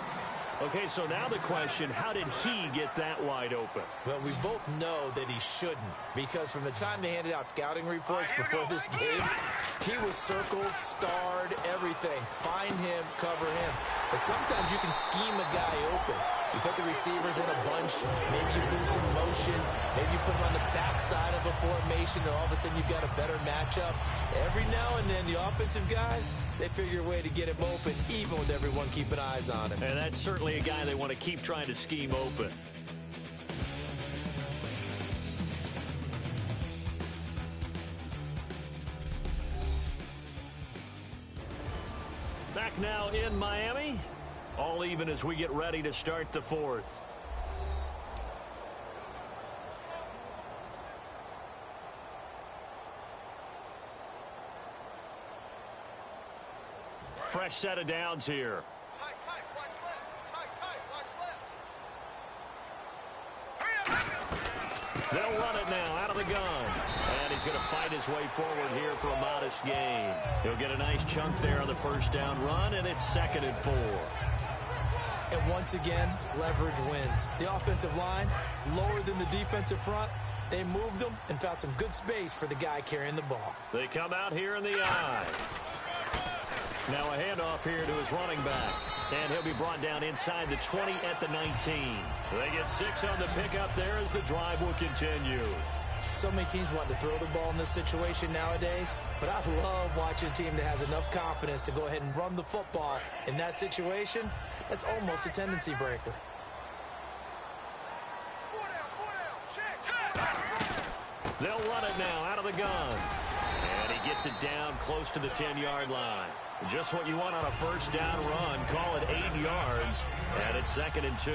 Okay, so now the question, how did he get that wide open? Well, we both know that he shouldn't, because from the time they handed out scouting reports before this game, he was circled, starred, everything. Find him, cover him. But sometimes you can scheme a guy open. You put the receivers in a bunch, maybe you move some motion, maybe you put them on the backside of a formation, and all of a sudden you've got a better matchup. Every now and then, the offensive guys, they figure a way to get him open, even with everyone keeping eyes on him. And that's certainly a guy they want to keep trying to scheme open. Back now in Miami. All even as we get ready to start the 4th. Fresh set of downs here. Tight, watch left. Tight, watch left. They'll run it now out of the gun. And he's going to fight his way forward here for a modest gain. He'll get a nice chunk there on the 1st down run, and it's 2nd and 4. And once again, leverage wins. The offensive line, lower than the defensive front. They moved them and found some good space for the guy carrying the ball. They come out here in the eye. Now a handoff here to his running back. And he'll be brought down inside the 20 at the 19. They get 6 on the pickup there as the drive will continue. So many teams want to throw the ball in this situation nowadays, but I love watching a team that has enough confidence to go ahead and run the football. In that situation, that's almost a tendency breaker. They'll run it now out of the gun. And he gets it down close to the 10-yard line. Just what you want on a 1st down run. Call it 8 yards, and it's 2nd and 2.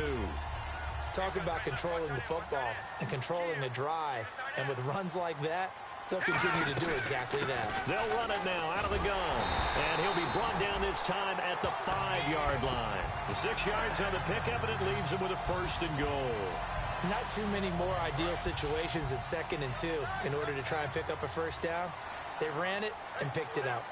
Talk about controlling the football and controlling the drive. And with runs like that, they'll continue to do exactly that. They'll run it now out of the gun. And he'll be brought down this time at the 5-yard line. The 6 yards on the pickup, and it leaves him with a 1st and goal. Not too many more ideal situations at 2nd and 2 in order to try and pick up a 1st down. They ran it and picked it out.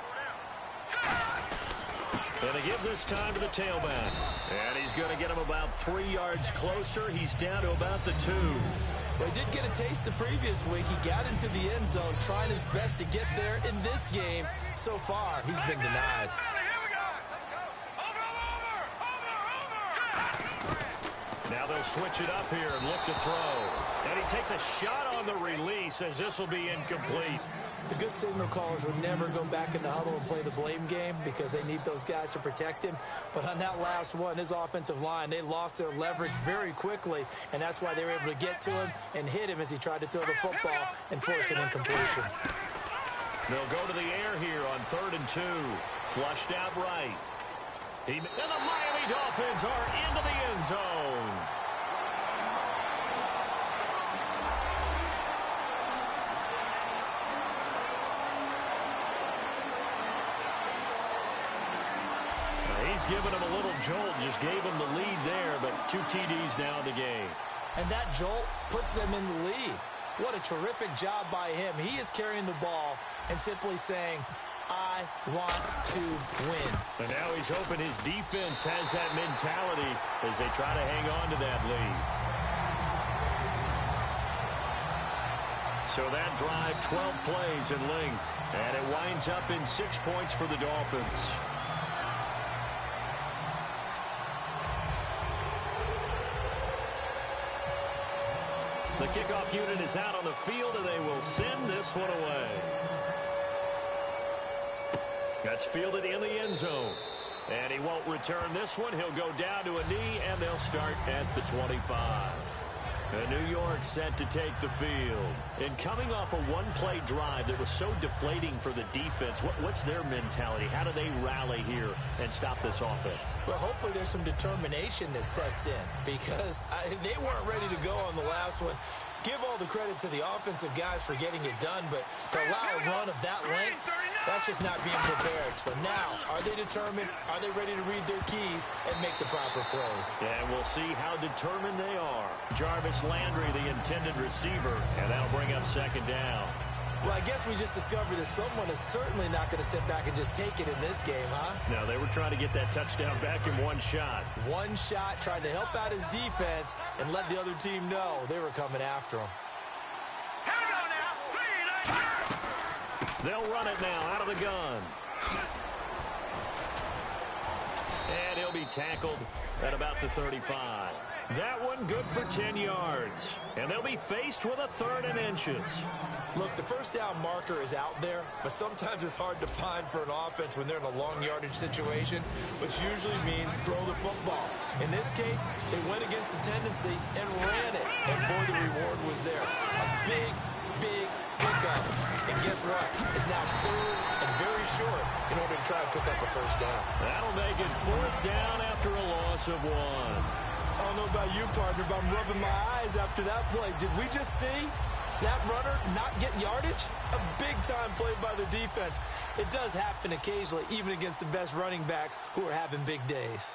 And they give this time to the tailback. And he's going to get him about 3 yards closer. He's down to about the 2. Well, he did get a taste the previous week. He got into the end zone trying his best to get there. In this game, so far, he's been denied. Now they'll switch it up here and look to throw. And he takes a shot on the release as this will be incomplete. The good signal callers would never go back in the huddle and play the blame game because they need those guys to protect him. But on that last one, his offensive line, they lost their leverage very quickly, and that's why they were able to get to him and hit him as he tried to throw the football and force an incompletion. They'll go to the air here on 3rd and 2. Flushed out right. And the Miami Dolphins are into the end zone. He's given him a little jolt, just gave him the lead there, but 2 TDs now in the game. And that jolt puts them in the lead. What a terrific job by him. He is carrying the ball and simply saying, I want to win. And now he's hoping his defense has that mentality as they try to hang on to that lead. So that drive, 12 plays in length, and it winds up in 6 points for the Dolphins. The kickoff unit is out on the field, and they will send this one away. That's fielded in the end zone. And he won't return this one. He'll go down to a knee, and they'll start at the 25. And New York set to take the field. And coming off a one-play drive that was so deflating for the defense, what's their mentality? How do they rally here and stop this offense? Well, hopefully there's some determination that sets in because they weren't ready to go on the last one. give all the credit to the offensive guys for getting it done, but to allow a run of that length, that's just not being prepared. So now, are they determined? Are they ready to read their keys and make the proper plays? And we'll see how determined they are. Jarvis Landry, the intended receiver, and that'll bring up second down. Well, I guess we just discovered that someone is certainly not going to sit back and just take it in this game, huh? No, they were trying to get that touchdown back in one shot. One shot, trying to help out his defense and let the other team know they were coming after him. They'll run it now out of the gun. And he'll be tackled at about the 35. That one good for 10 yards. And they'll be faced with a 3rd and inches. Look, the first down marker is out there, but sometimes it's hard to find for an offense when they're in a long yardage situation, which usually means throw the football. In this case, they went against the tendency and ran it. And boy, the reward was there. A big, big pickup. And guess what? It's now 3rd and very short in order to try and pick up a first down. That'll make it 4th down after a loss of 1. I don't know about you, partner, but I'm rubbing my eyes after that play. Did we just see that runner not get yardage? A big-time play by the defense. It does happen occasionally, even against the best running backs who are having big days.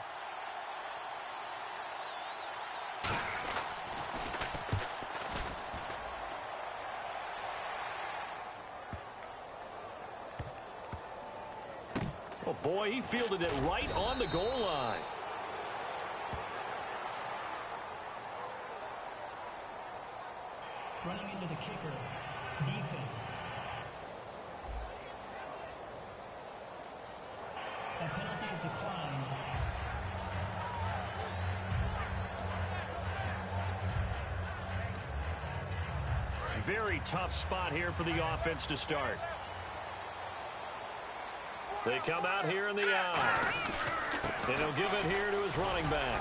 Oh, boy, he fielded it right on the goal line. Running into the kicker. Defense. That penalty is declined. Very tough spot here for the offense to start. They come out here in the eye. And he'll give it here to his running back.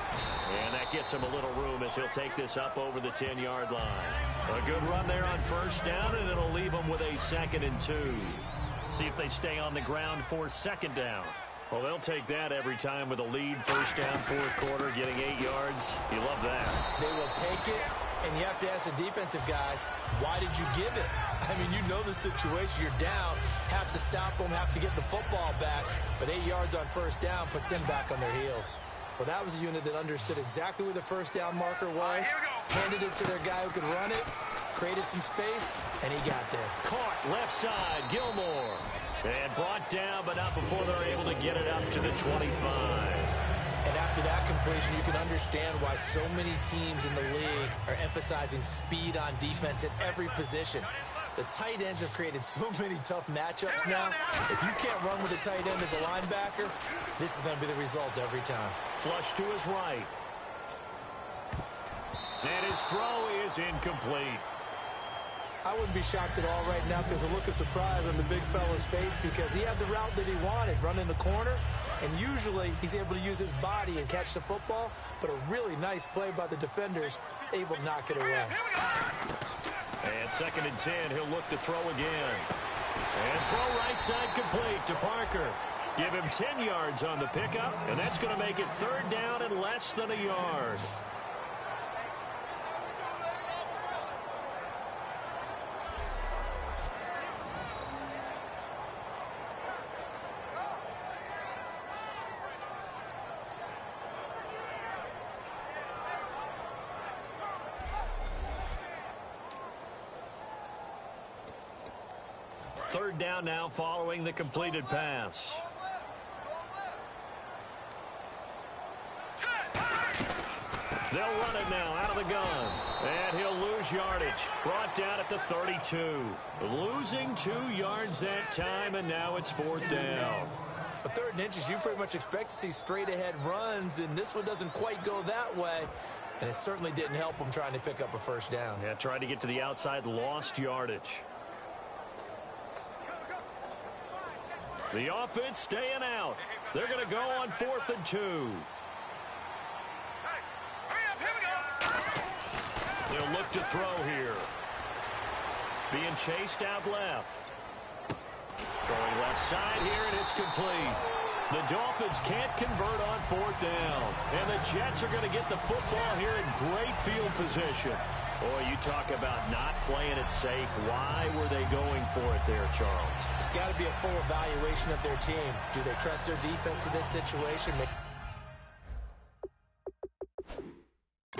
And that gets him a little room as he'll take this up over the 10-yard line. A good run there on first down, and it'll leave them with a 2nd and 2. See if they stay on the ground for second down. Well, they'll take that every time with a lead. First down, 4th quarter, getting 8 yards. You love that. They will take it, and you have to ask the defensive guys, why did you give it? I mean, you know the situation. You're down, have to stop them, have to get the football back. But 8 yards on first down puts them back on their heels. Well, that was a unit that understood exactly where the first down marker was, handed it to their guy who could run it, created some space, and he got there. Caught left side, Gilmore. And brought down, but not before they're able to get it up to the 25. And after that completion, you can understand why so many teams in the league are emphasizing speed on defense at every position. The tight ends have created so many tough matchups now. If you can't run with a tight end as a linebacker, this is going to be the result every time. Flush to his right. And his throw is incomplete. I wouldn't be shocked at all right now because a look of surprise on the big fella's face because he had the route that he wanted, running the corner, and usually he's able to use his body and catch the football, but a really nice play by the defenders, able to knock it away. And 2nd and 10, he'll look to throw again. And throw right side complete to Parker. Give him 10 yards on the pickup, and that's going to make it 3rd down and less than a yard. Third down now following the completed pass. They'll run it now out of the gun. And he'll lose yardage. Brought down at the 32. Losing 2 yards that time, and now it's 4th down. A 3rd and inches, you pretty much expect to see straight-ahead runs, and this one doesn't quite go that way. And it certainly didn't help him trying to pick up a first down. Yeah, tried to get to the outside, lost yardage. The offense staying out. They're going to go on 4th and 2. They'll look to throw here. Being chased out left. Throwing left side here, and it's complete. The Dolphins can't convert on 4th down. And the Jets are going to get the football here in great field position. Boy, you talk about not playing it safe. Why were they going for it there, Charles? It's got to be a full evaluation of their team. Do they trust their defense in this situation?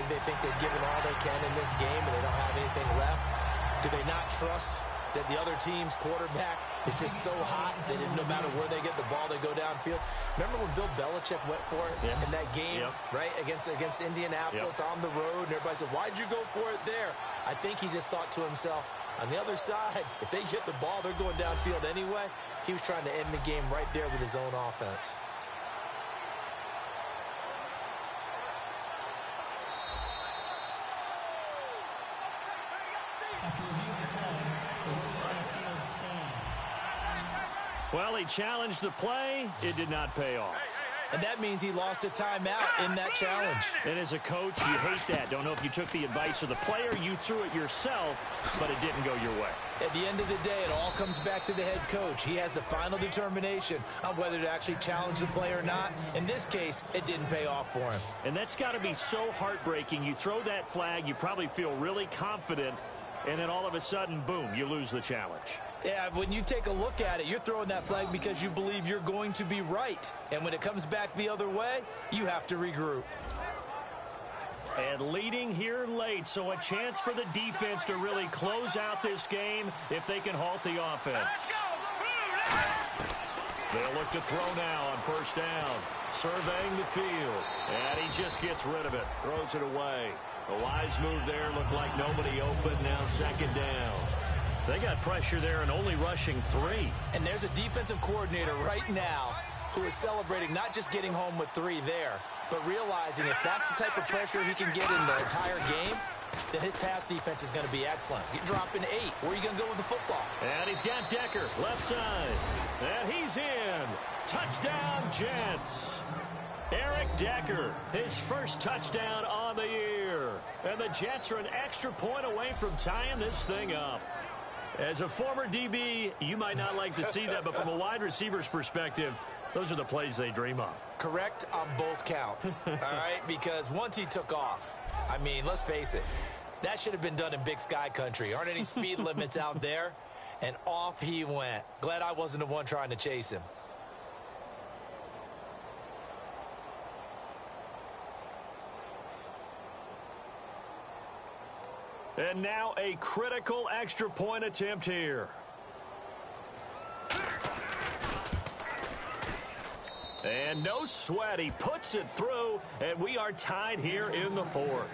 They think they've given all they can in this game and they don't have anything left. Do they not trust that the other team's quarterback is just so hot that no matter where they get the ball, they go downfield? Remember when Bill Belichick went for it in that game, right, against Indianapolis on the road, and everybody said, why'd you go for it there? I think he just thought to himself, on the other side, if they get the ball, they're going downfield anyway. He was trying to end the game right there with his own offense. After reviewing the play, the ruling on the field stands. Well, he challenged the play. It did not pay off. And that means he lost a timeout in that challenge. And as a coach, you hate that. Don't know if you took the advice of the player, you threw it yourself, but it didn't go your way. At the end of the day, it all comes back to the head coach. He has the final determination on whether to actually challenge the play or not. In this case, it didn't pay off for him. And that's got to be so heartbreaking. You throw that flag, you probably feel really confident, and then all of a sudden, boom, you lose the challenge. Yeah, when you take a look at it, you're throwing that flag because you believe you're going to be right. And when it comes back the other way, you have to regroup. And leading here late, so a chance for the defense to really close out this game if they can halt the offense. They'll look to throw now on first down. Surveying the field. And he just gets rid of it. Throws it away. A wise move there. Looked like nobody open. Now second down. They got pressure there and only rushing 3. And there's a defensive coordinator right now who is celebrating not just getting home with 3 there, but realizing if that's the type of pressure he can get in the entire game, then his pass defense is going to be excellent. You're dropping 8. Where are you going to go with the football? And he's got Decker, left side. And he's in. Touchdown, Jets. Eric Decker, his first touchdown on the year. And the Jets are an extra point away from tying this thing up. As a former DB, you might not like to see that, but from a wide receiver's perspective, those are the plays they dream of. Correct on both counts, all right? Because once he took off, I mean, let's face it, that should have been done in Big Sky country. Aren't any speed limits out there? And off he went. Glad I wasn't the one trying to chase him. And now a critical extra point attempt here. And no sweat. He puts it through, and we are tied here in the 4th.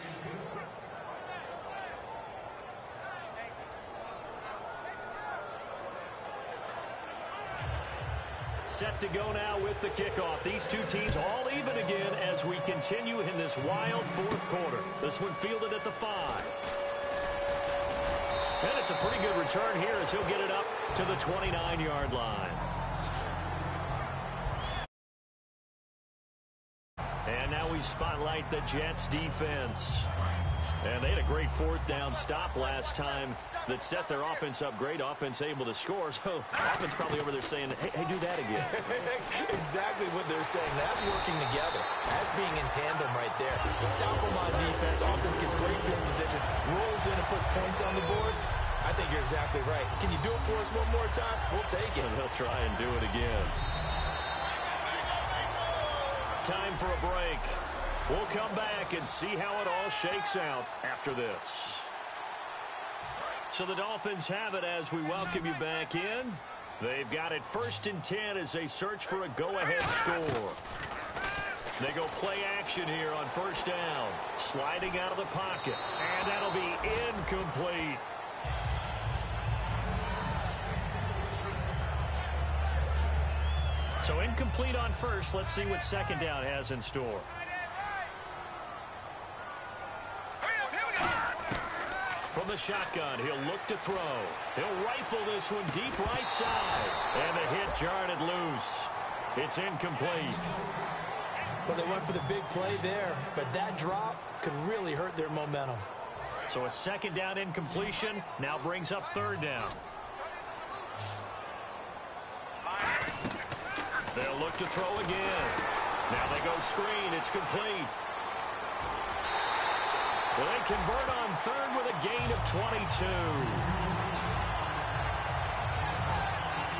Set to go now with the kickoff. These two teams all even again as we continue in this wild 4th quarter. This one fielded at the 5. And it's a pretty good return here as he'll get it up to the 29-yard line. And now we spotlight the Jets defense. And they had a great 4th down stop last time that set their offense up. Great offense able to score. So offense probably over there saying, hey, do that again. Exactly what they're saying. That's working together. That's being in tandem right there. Stop them on defense. Offense gets great field position, rolls in and puts points on the board. I think you're exactly right. Can you do it for us one more time? We'll take it. And he'll try and do it again. Time for a break. We'll come back and see how it all shakes out after this. So the Dolphins have it as we welcome you back in. They've got it 1st and 10 as they search for a go-ahead score. They go play action here on first down. Sliding out of the pocket. And that'll be incomplete. So incomplete on first. Let's see what second down has in store. From the shotgun, he'll look to throw. He'll rifle this one deep right side. And the hit jarred it loose. It's incomplete. Well, they went for the big play there, but that drop could really hurt their momentum. So a second down incompletion now brings up 3rd down. They'll look to throw again. Now they go screen. It's complete. Well, they convert on third with a gain of 22.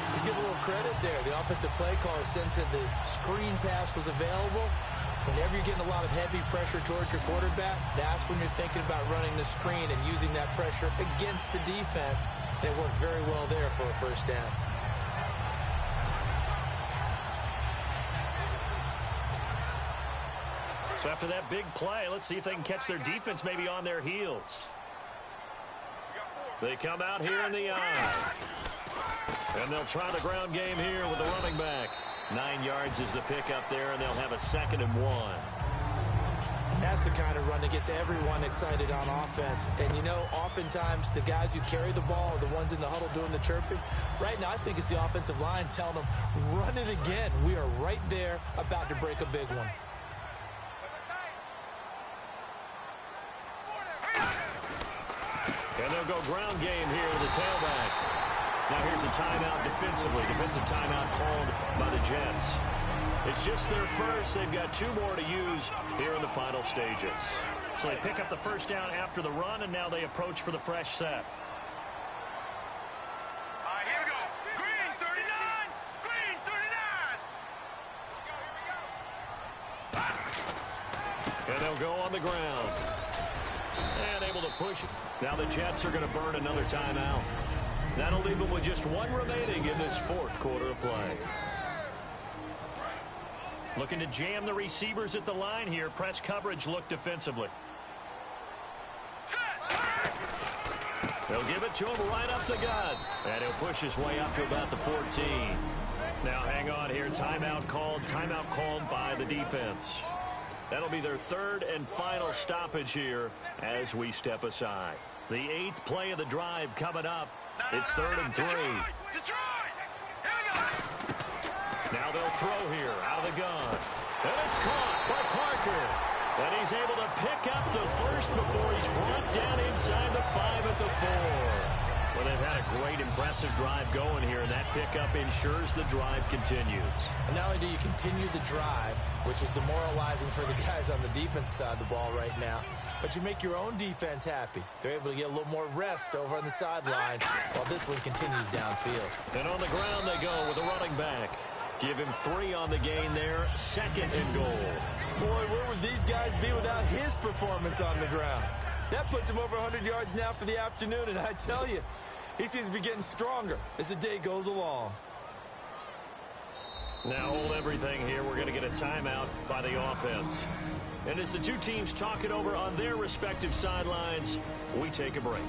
Let's give a little credit there. The offensive play caller sensed that the screen pass was available. Whenever you're getting a lot of heavy pressure towards your quarterback, that's when you're thinking about running the screen and using that pressure against the defense. And it worked very well there for a first down. So after that big play, let's see if they can catch their defense maybe on their heels. They come out here in the eye. And they'll try the ground game here with the running back. 9 yards is the pickup there, and they'll have a 2nd and 1. That's the kind of run that gets everyone excited on offense. And, you know, oftentimes the guys who carry the ball are the ones in the huddle doing the chirping. Right now, I think it's the offensive line telling them, run it again. We are right there about to break a big one. And they'll go ground game here with the tailback. Now here's a timeout defensively. Defensive timeout called by the Jets. It's just their first. They've got 2 more to use here in the final stages. So they pick up the first down after the run, and now they approach for the fresh set. All right, here we go. Green 39. Green 39. And they'll go on the ground. And able to push it. Now the Jets are going to burn another timeout. That'll leave them with just 1 remaining in this 4th quarter of play. Looking to jam the receivers at the line here. Press coverage look defensively. They'll give it to him right up the gut. And he'll push his way up to about the 14. Now hang on here. Timeout called by the defense. That'll be their 3rd and final stoppage here as we step aside. The 8th play of the drive coming up. It's 3rd and 3. Now they'll throw here out of the gun. And it's caught by Parker. And he's able to pick up the first before he's brought down inside the 5 at the 4. Well, they've had a great, impressive drive going here, and that pickup ensures the drive continues. And not only do you continue the drive, which is demoralizing for the guys on the defense side of the ball right now, but you make your own defense happy. They're able to get a little more rest over on the sidelines while this one continues downfield. And on the ground they go with the running back. Give him 3 on the gain there, 2nd and goal. Boy, where would these guys be without his performance on the ground? That puts him over 100 yards now for the afternoon, and I tell you, he seems to be getting stronger as the day goes along. Now hold everything here. We're going to get a timeout by the offense. And as the 2 teams talk it over on their respective sidelines, we take a break.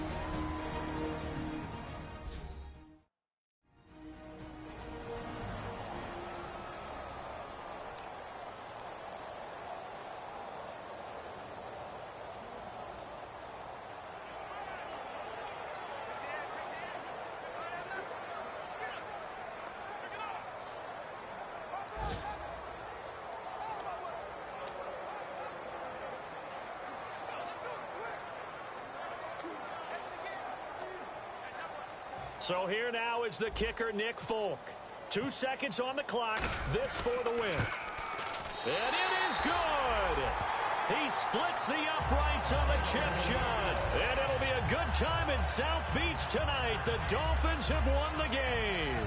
So here now is the kicker, Nick Folk. 2 seconds on the clock. This for the win. And it is good. He splits the uprights on the chip shot. And it'll be a good time in South Beach tonight. The Dolphins have won the game.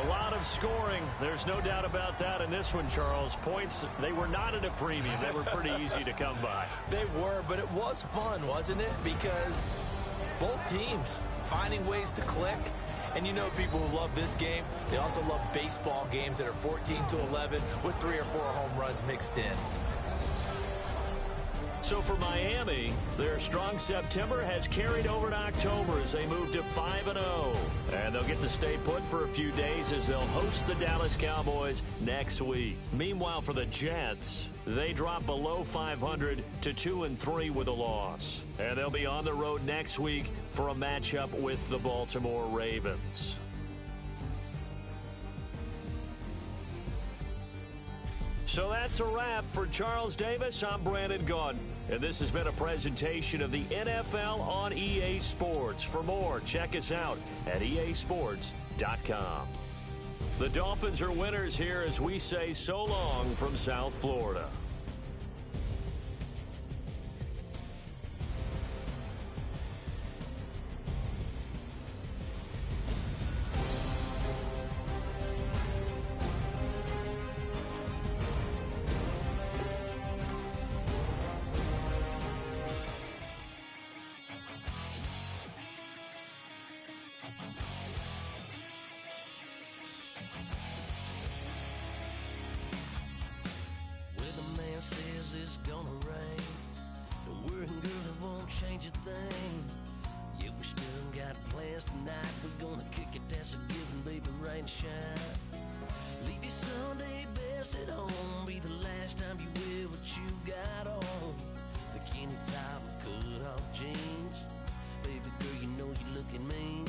A lot of scoring. There's no doubt about that in this one, Charles. Points, they were not at a premium. They were pretty easy to come by. They were, but it was fun, wasn't it? Because both teams finding ways to click. And you know people who love this game, they also love baseball games that are 14-11 with 3 or 4 home runs mixed in. So for Miami, their strong September has carried over to October as they move to 5-0. And they'll get to stay put for a few days as they'll host the Dallas Cowboys next week. Meanwhile, for the Jets, they drop below 500 to 2-3 with a loss. And they'll be on the road next week for a matchup with the Baltimore Ravens. So that's a wrap. For Charles Davis, I'm Brandon Gaudin. And this has been a presentation of the NFL on EA Sports. For more, check us out at easports.com. The Dolphins are winners here as we say so long from South Florida. 'cause it's gonna rain. Don't worry, girl, it won't change a thing. Yeah, we still got plans tonight. We're gonna kick it, that's a given, baby, rain or shine. Leave your Sunday best at home. Be the last time you wear what you got on. Bikini top and cut off jeans. Baby girl, you know you looking mean.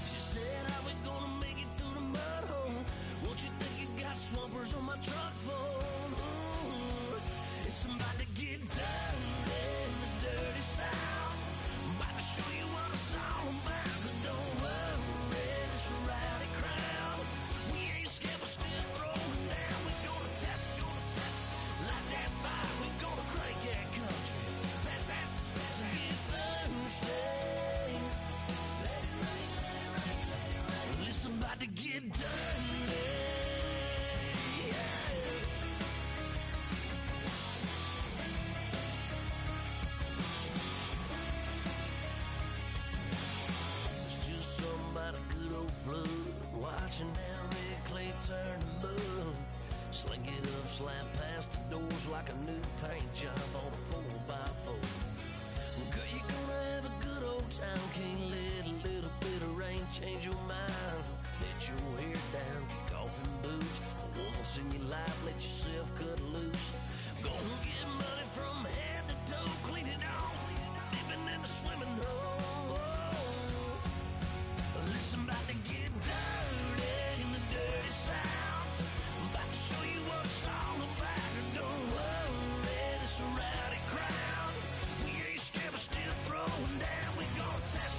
She said, how we gonna make it through the mud hole? Won't you think you got swampers on my truck phone? Ooh, it's about to get dirty in the dirty South. I'm about to show you what it's all about. But don't worry, it's a rowdy crowd. We ain't scared, we're still throwing down. We're gonna tap, light that fire. We're gonna crank that country. Pass that, and get Thursday. Let it rain, let it rain, let it rain. Well, it's about to get dirty. About a good old flood, watching that red clay turn to mud. Sling it up, slap past the doors like a new paint job on a 4x4. Girl, you're gonna have a good old time. Can't let a little bit of rain change your mind. Let your hair down, kick off in boots. For once in your life, let yourself cut loose. Gonna get money from head to toe, clean it off, living in a swimming hole. Listen, about to get dirty in the dirty South. I'm about to show you what it's all about. And don't worry, it's a rowdy crowd. We ain't scared, we're still throwing down. We're gonna tap,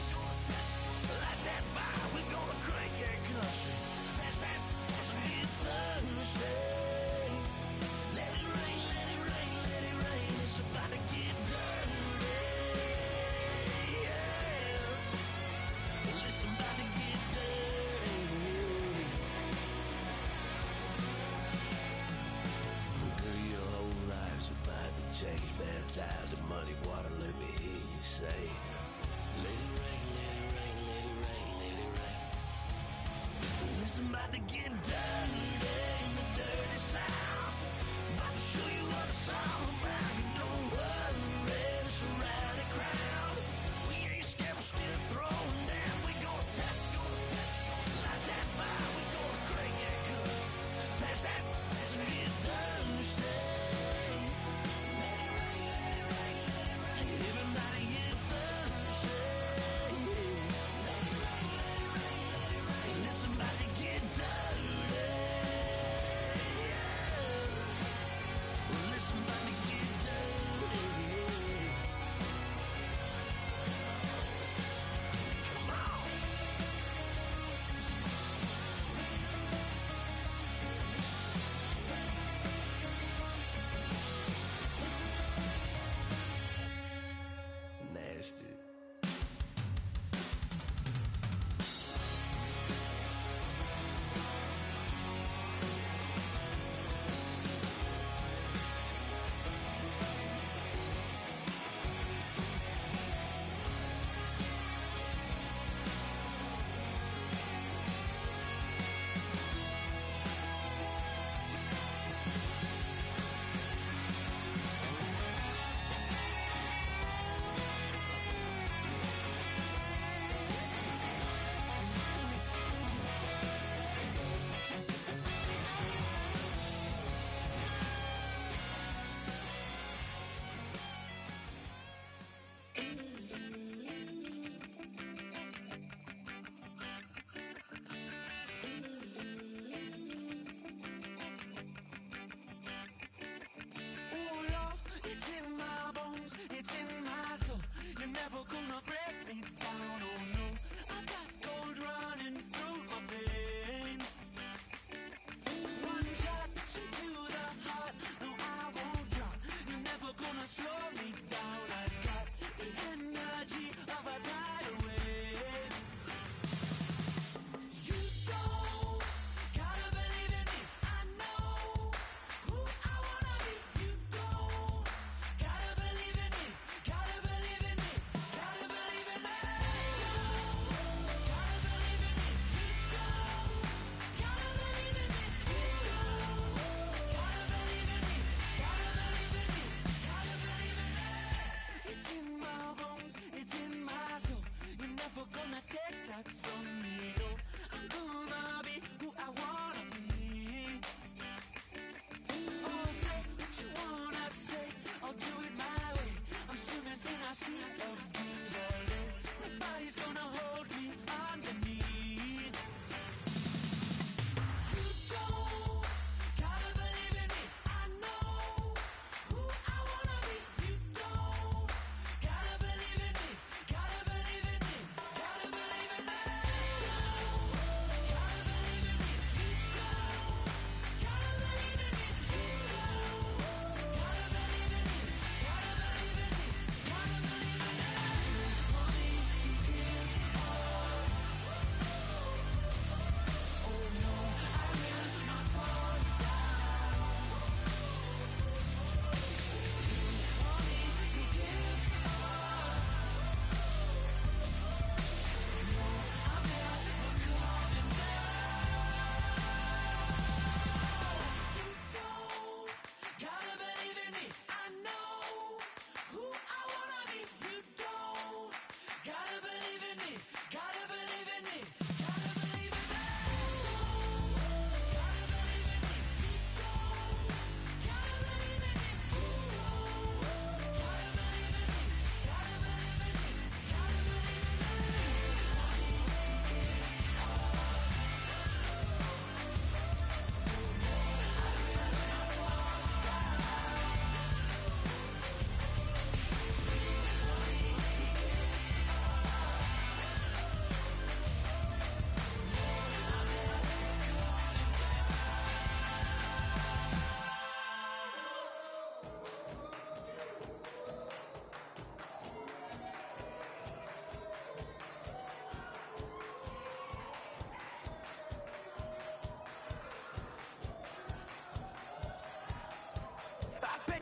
light that fire. We're gonna crank that country. Pass that, get Thursday. Let it rain, let it rain, let it rain. It's about to get dirty. Listen, about to get dirty. Girl, your whole life's about to change. Baptized in muddy water, let me hear you say, let it rain, let it rain, let it rain, let it rain. Listen, about to get dirty in the dirty South. About to show you what it's all about. And don't worry, it's a rowdy crowd. We ain't scared, we're still throwing down. Tap, light that fire. We gonna crank that country. Pass that, and get Thursday. Let it rain, let it rain, let it rain. Everybody get Thursday. Let it rain, let it rain, let it rain. Listen, about to get dirty.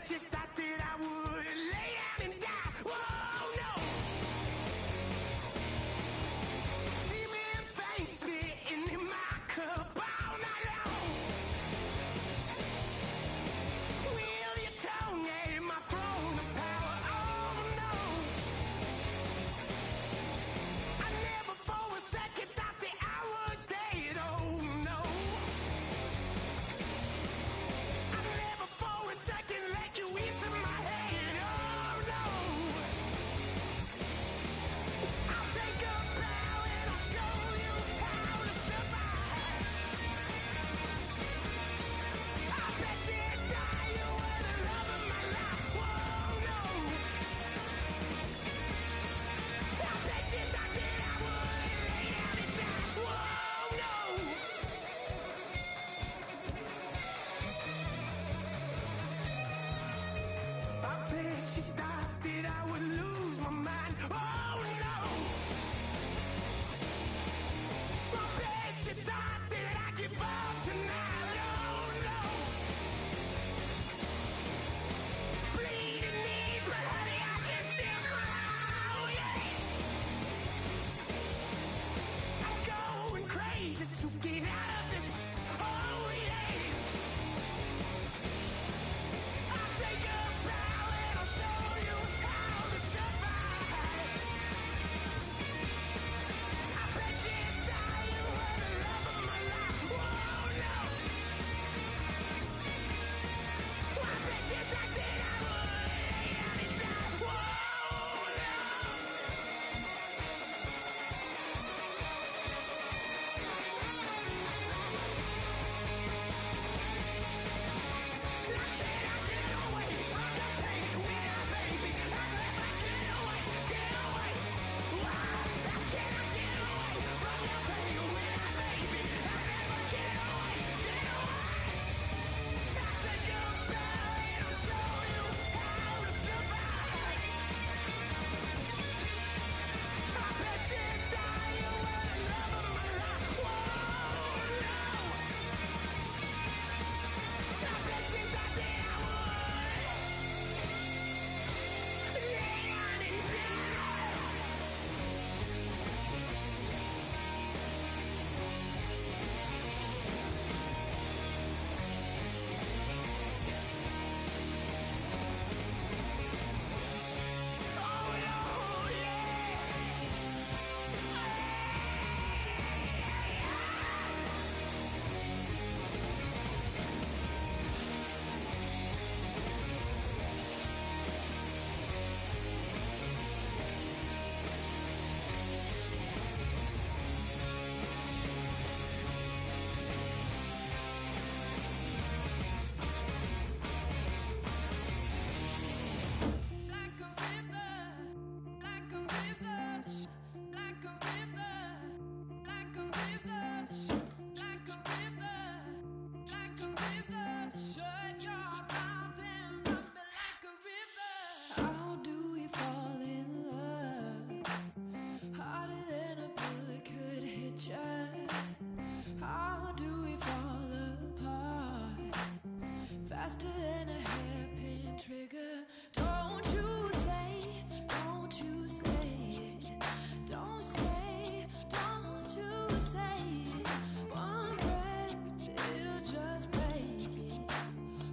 bet you thought that I would lay down and die. Whoa, no. Demon fangs spitting in my cup all night long. Wheel your tongue at my throne of power. Oh, no. I never for a second thought that I was dead. Oh, no. I never for a second let you into my head. Oh, no. I'll take a bow and I'll show you how to survive. I bet you die, you were the love of my life. Whoa, no. I bet you thought that I would lay down and die. Whoa, no. I bet you thought that I would lose my mind. Oh, no. I bet you thought that I'd give up tonight. Oh, no. Bleeding knees, but honey, I can still cry. Oh, yeah. I'm going crazy to get out of this. Oh, yeah. I'll take a bow and I'll show you how to survive. I bet you die, you were the love of my life. Whoa, no. I bet you thought that I would lay down and die. Whoa, no. Now can I get away from the pain when I, baby? I'll never get away, get away. Why? Now can I get away from the pain when I, baby? I'll never get away, get away. I'll take a bow and I'll show you how to survive. I bet you die, you were the love of my life. Whoa, no. I bet you thought that I would lay down and die. Oh, no, yeah. Like a river, like a river, like a river, like a river, like a river, like a river. Shut your mouth and run me like a river. How do we fall in love? Harder than a bullet could hit ya. How do we fall apart? Faster than a hairpin trigger. Don't you say, don't you say it. Don't say, don't you say it. One breath, it'll just break it.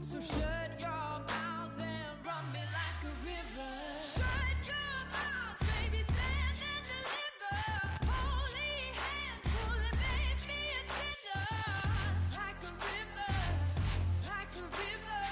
So shut your mouth and run me like a river. Shut your mouth, baby, stand and deliver. Holy hands, pull and make me a sinner. Like a river, like a river.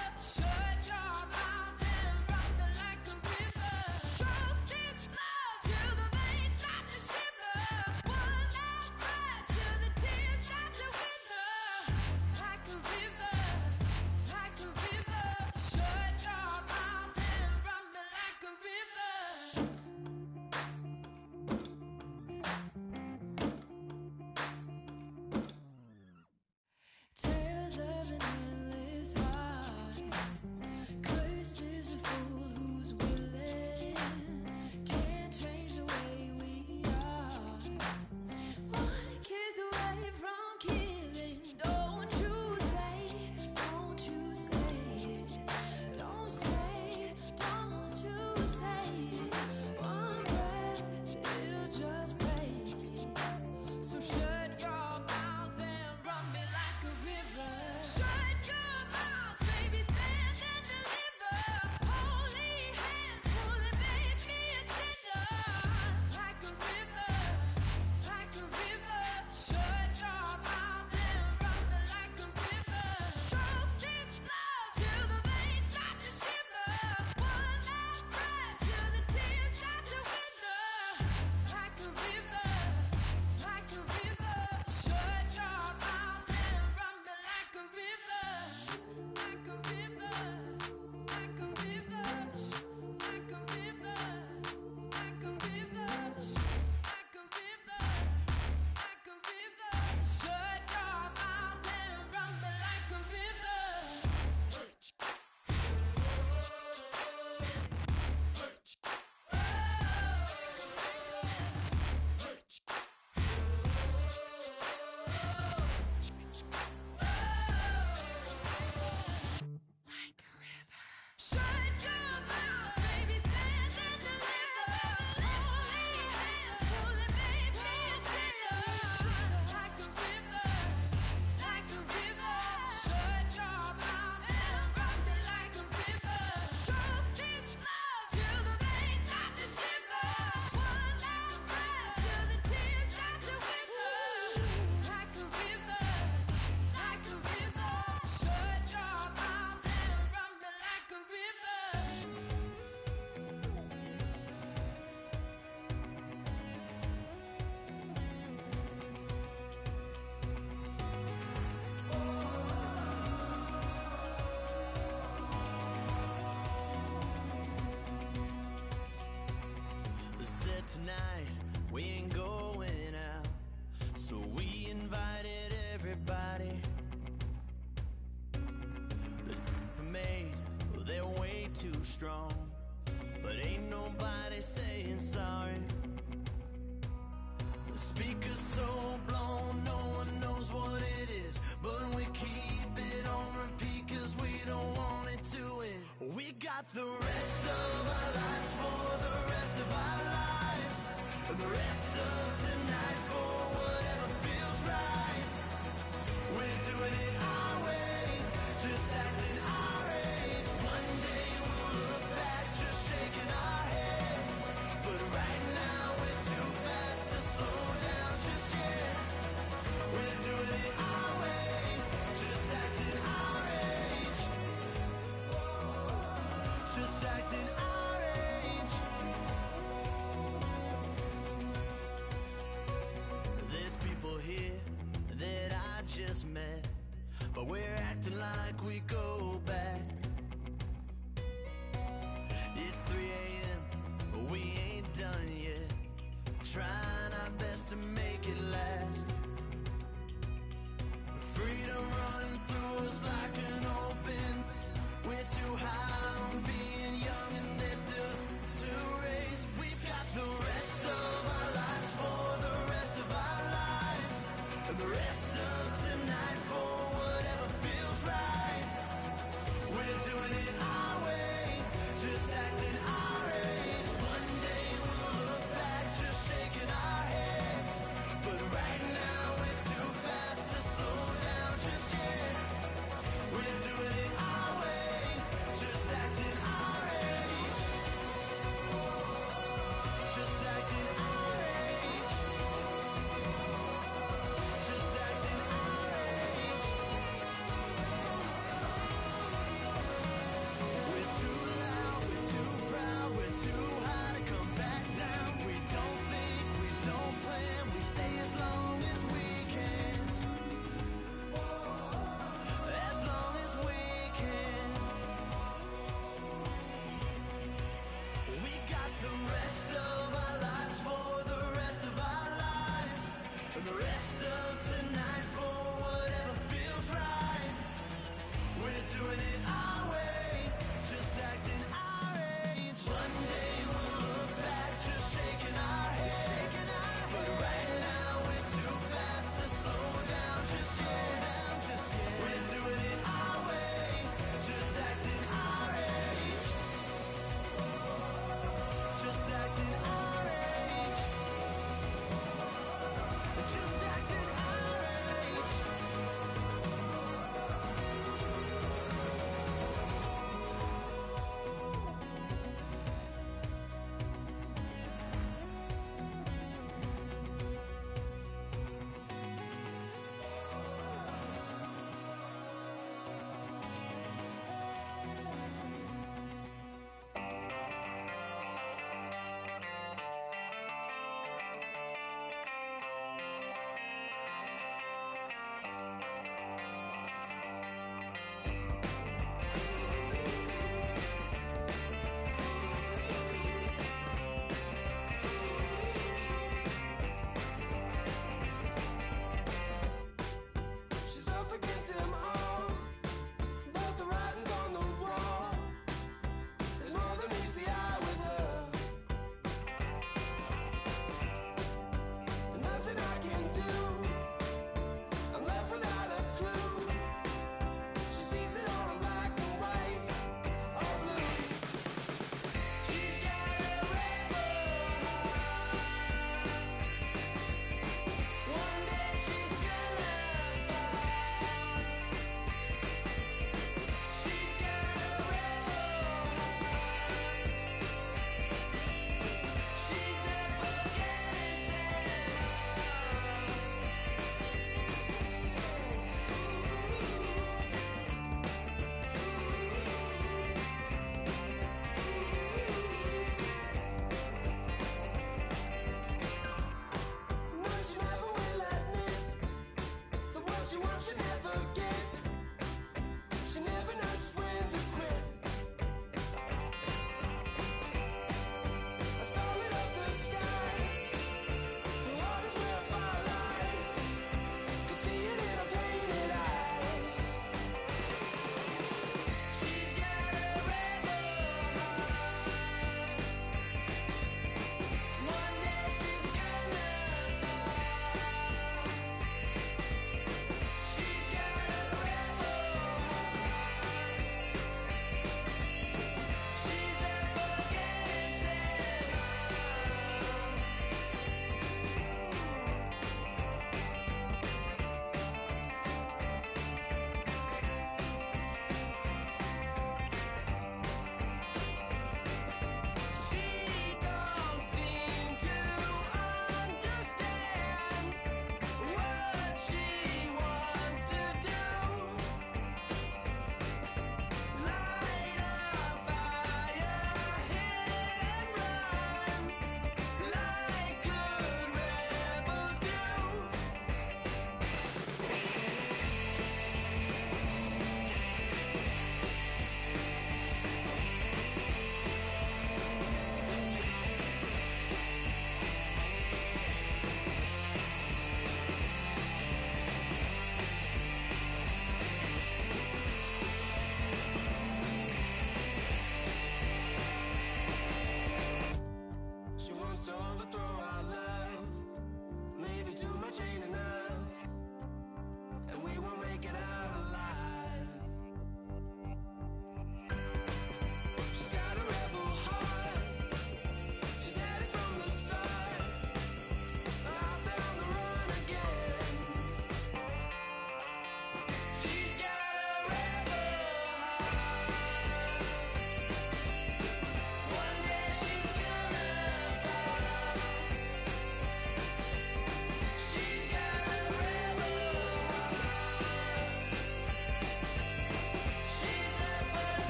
tonight we ain't going out, so we invited everybody. The made, well, they're way too strong, but ain't nobody saying sorry. The speaker's so blown, no one knows what it is, but we keep it on repeat 'cause we don't want it to end. We got the rest of our lives for the rest of our lives, and the rest of tonight for whatever feels right. We're doing it our way, just acting our age. One day we'll look back just shaking our heads, but right now we're too fast to slow down just yet. We're doing it our way, just acting our age. Just acting our age. There's people here that I just met, but we're acting like we go back. It's 3 a.m., but we ain't done yet, trying our best to make it last. Freedom running through us like an open. We're too high on being young and there's still to raise. We've got the rest of our lives for the rest of our lives, and the rest of tonight for whatever feels right. We're doing it our way, just acting our age. One day we'll look back just shaking our heads, but right now we're too fast to slow down just yet. We're doing it our way, just acting our age. Just acting our age. Just acting our age. We're too loud, we're too proud, we're too high to come back down. We don't think, we don't plan, we stay as long as we can. As long as we can. We got the rest of our lives for the rest of our lives, and the rest of tonight for whatever feels right. We're doing it our way, just acting our age. One day we'll look back just shaking our heads, but right now we're too fast to slow down just yet. We're doing it our way, just acting our age. Just acting our age. Just acting our age. She's up against them all, but the writing's on the wall. There's more than meets the eye with her, and nothing I can do. I'm left without a clue. She sees it all in black and white or blue. She's got a rebel heart. One day she's gonna fall. She's got a rebel heart. She's up against them all. No, she never will admit that what she wants she never get. She never knows when to quit. I started up the sky,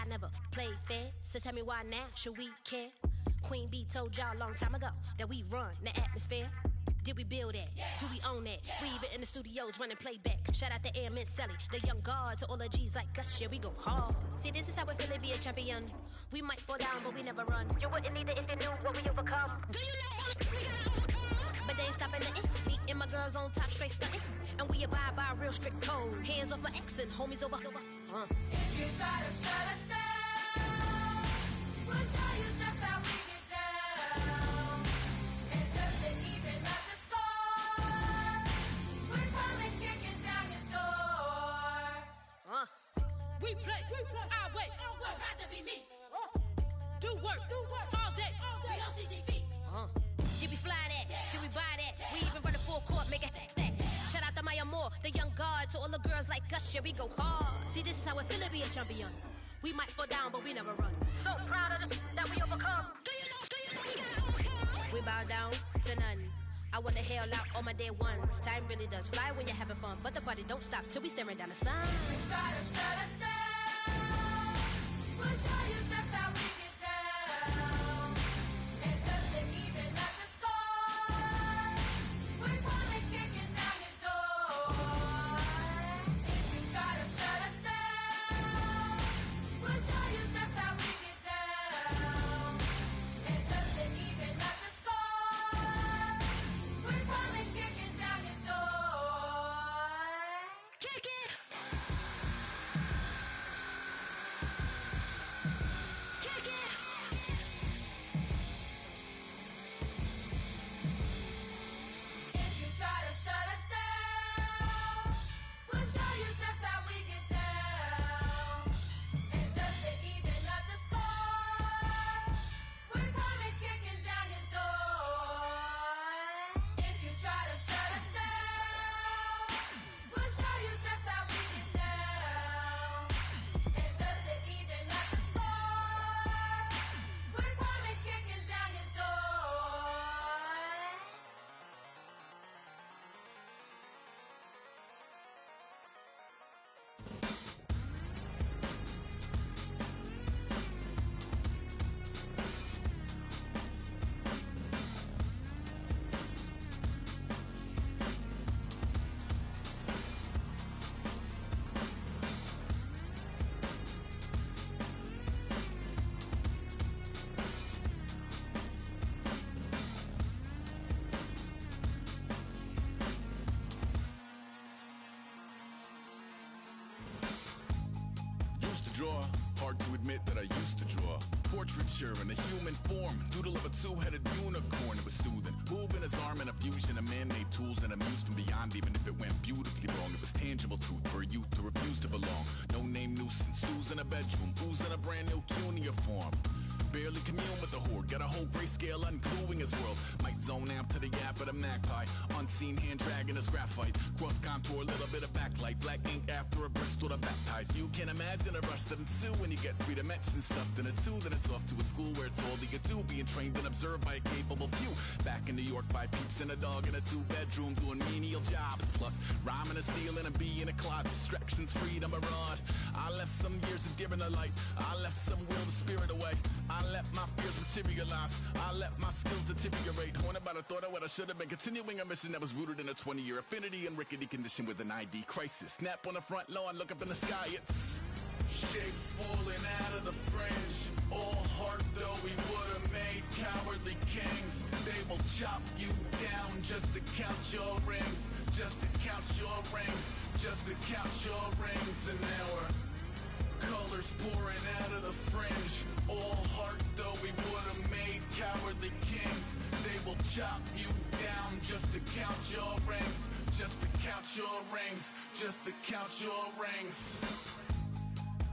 never played fair. So tell me why now should we care? Queen Bee told y'all a long time ago that we run the atmosphere. Did we build that? Yeah. Do we own that? Yeah. We even in the studios running playback. Shout out to Airman Sally, the young guards, all the G's like us. Yeah, we go hard. See, this is how we feel to be a champion. We might fall down, but we never run. You wouldn't need it if you knew what we overcome. Do you know all we gotta overcome? But they ain't stopping nothing. Me and my girls on top straight stunting. And we abide by a real strict code. Hands off my ex and homies over. If you try to shut us down, we'll show you just how we get down. And just to even up the score, we're coming kicking down your door. We play our way. Would rather be me. Do work all day. We don't see defeat. Did we fly that? Yeah. Can we buy that? Yeah. We even run a full court, make it stack. Shout out to Maya Moore, the young guard, to all the girls like us. Yeah, we go hard. See, this is how it feel to be a champion. We might fall down, but we never run. So proud of them that we overcome. Do you know we gotta overcome? We bow down to none. I wanna hail out all my day ones. Time really does fly when you're having fun, but the party don't stop till we staring down the sun. If you try to shut us down, we'll show you just how we get down. And just to even up the score, we're coming kicking down your door. If you try to shut us down, we'll show you just how we get down. And just to even up the score, we're coming kicking down your door. Kick it! Kick it! If you try to shut us down, we'll show you just how we get down. And just to even up the score, we're coming kicking down your door. If you try to shut us down, we'll show you just how we get down. And just to even up the score, we're coming kicking down your door. Used to draw, hard to admit that I used to draw. Portraiture in a human form, doodle of a two-headed unicorn. It was soothing, moving his arm in a fusion of man-made tools and amused from beyond. Even if it went beautifully wrong, it was tangible truth for a youth to refuse to belong. No name nuisance, who's in a bedroom, who's in a brand new cuneiform. Barely commune with the horde, got a whole grayscale ungluing his world. Might zone out to the yap of the magpie, unseen hand dragging his graphite. Cross contour, little bit of backlight, black ink after a Bristol to baptize. You can imagine a rush that ensue when you get 3 dimensions stuffed in a 2. Then it's off to a school where it's all you get to, being trained and observed by a capable few. Back in New York by peeps and a dog in a 2-bedroom doing menial jobs. Plus rhyming and stealing and being a clod, distractions, freedom, a rod. I left some years of giving a light, I left some will the spirit away. I let my fears materialize, I let my skills deteriorate. Haunted by the thought of what I should have been, continuing a mission that was rooted in a 20-year affinity and rickety condition with an ID crisis. Snap on the front lawn, look up in the sky, it's shapes falling out of the fringe. All heart though we would have made cowardly kings. They will chop you down just to count your rings, just to count your rings, just to count your rings. And now we're colors pouring out of the fringe. All heart though we would have made cowardly kings. They will chop you down just to count your rings, just to count your rings, just to count your rings.